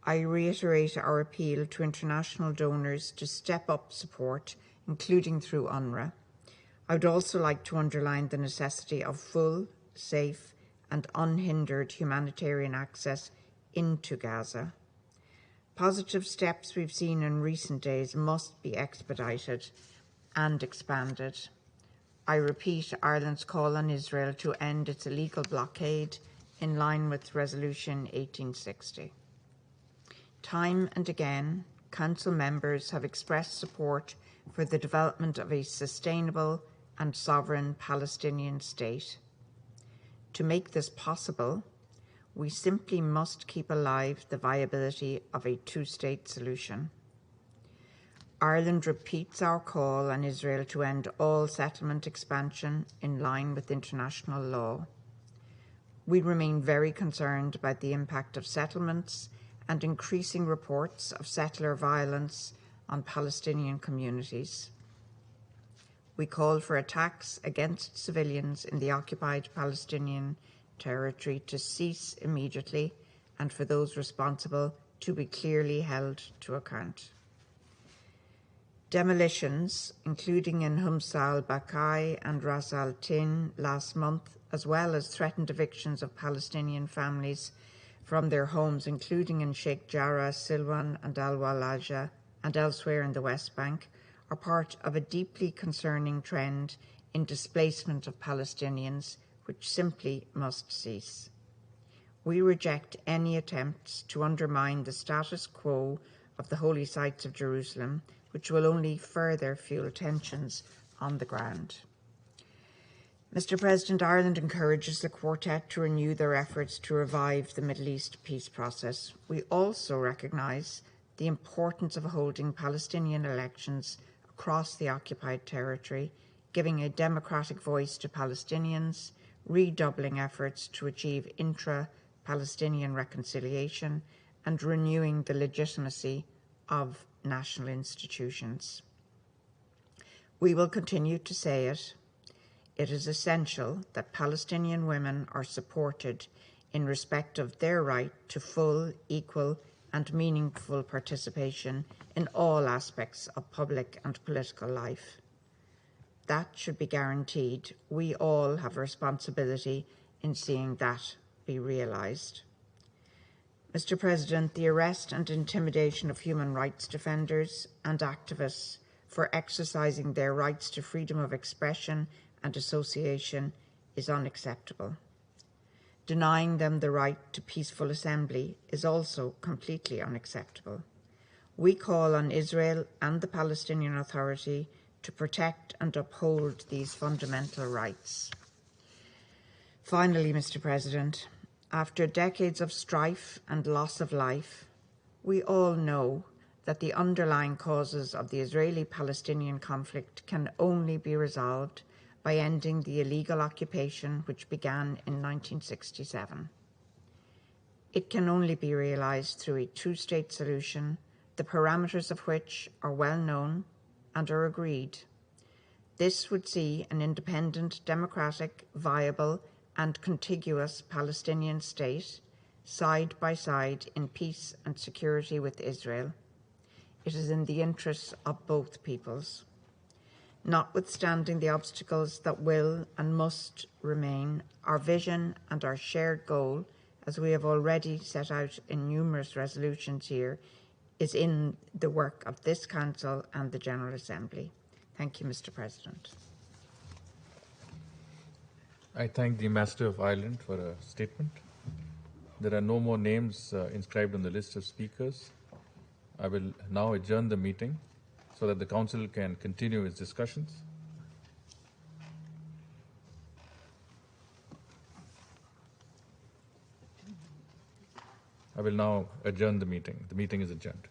I reiterate our appeal to international donors to step up support, including through UNRWA. I would also like to underline the necessity of full, safe, and unhindered humanitarian access into Gaza. Positive steps we've seen in recent days must be expedited and expanded. I repeat Ireland's call on Israel to end its illegal blockade in line with Resolution 1860. Time and again, Council members have expressed support for the development of a sustainable and sovereign Palestinian state. To make this possible, we simply must keep alive the viability of a two-state solution. Ireland repeats our call on Israel to end all settlement expansion in line with international law. We remain very concerned about the impact of settlements and increasing reports of settler violence on Palestinian communities. We call for attacks against civilians in the occupied Palestinian territory to cease immediately and for those responsible to be clearly held to account. Demolitions, including in Homs al-Bakai and Ras al-Tin last month, as well as threatened evictions of Palestinian families from their homes, including in Sheikh Jarrah, Silwan and Al-Walaja and elsewhere in the West Bank, are part of a deeply concerning trend in displacement of Palestinians, which simply must cease. We reject any attempts to undermine the status quo of the holy sites of Jerusalem, which will only further fuel tensions on the ground. Mr. President, Ireland encourages the Quartet to renew their efforts to revive the Middle East peace process. We also recognise the importance of holding Palestinian elections across the occupied territory, giving a democratic voice to Palestinians, redoubling efforts to achieve intra-Palestinian reconciliation, and renewing the legitimacy of national institutions. We will continue to say it. It is essential that Palestinian women are supported in respect of their right to full, equal, and meaningful participation in all aspects of public and political life. That should be guaranteed. We all have a responsibility in seeing that be realised. Mr. President, the arrest and intimidation of human rights defenders and activists for exercising their rights to freedom of expression and association is unacceptable. Denying them the right to peaceful assembly is also completely unacceptable. We call on Israel and the Palestinian Authority to protect and uphold these fundamental rights. Finally, Mr. President, after decades of strife and loss of life, we all know that the underlying causes of the Israeli-Palestinian conflict can only be resolved by ending the illegal occupation which began in 1967. It can only be realised through a two-state solution, the parameters of which are well known and are agreed. This would see an independent, democratic, viable and contiguous Palestinian state side by side in peace and security with Israel. It is in the interests of both peoples. Notwithstanding the obstacles that will and must remain, our vision and our shared goal, as we have already set out in numerous resolutions here, is in the work of this Council and the General Assembly. Thank you, Mr. President. I thank the Ambassador of Ireland for a statement. There are no more names inscribed on the list of speakers. I will now adjourn the meeting so that the Council can continue its discussions. I will now adjourn the meeting. The meeting is adjourned.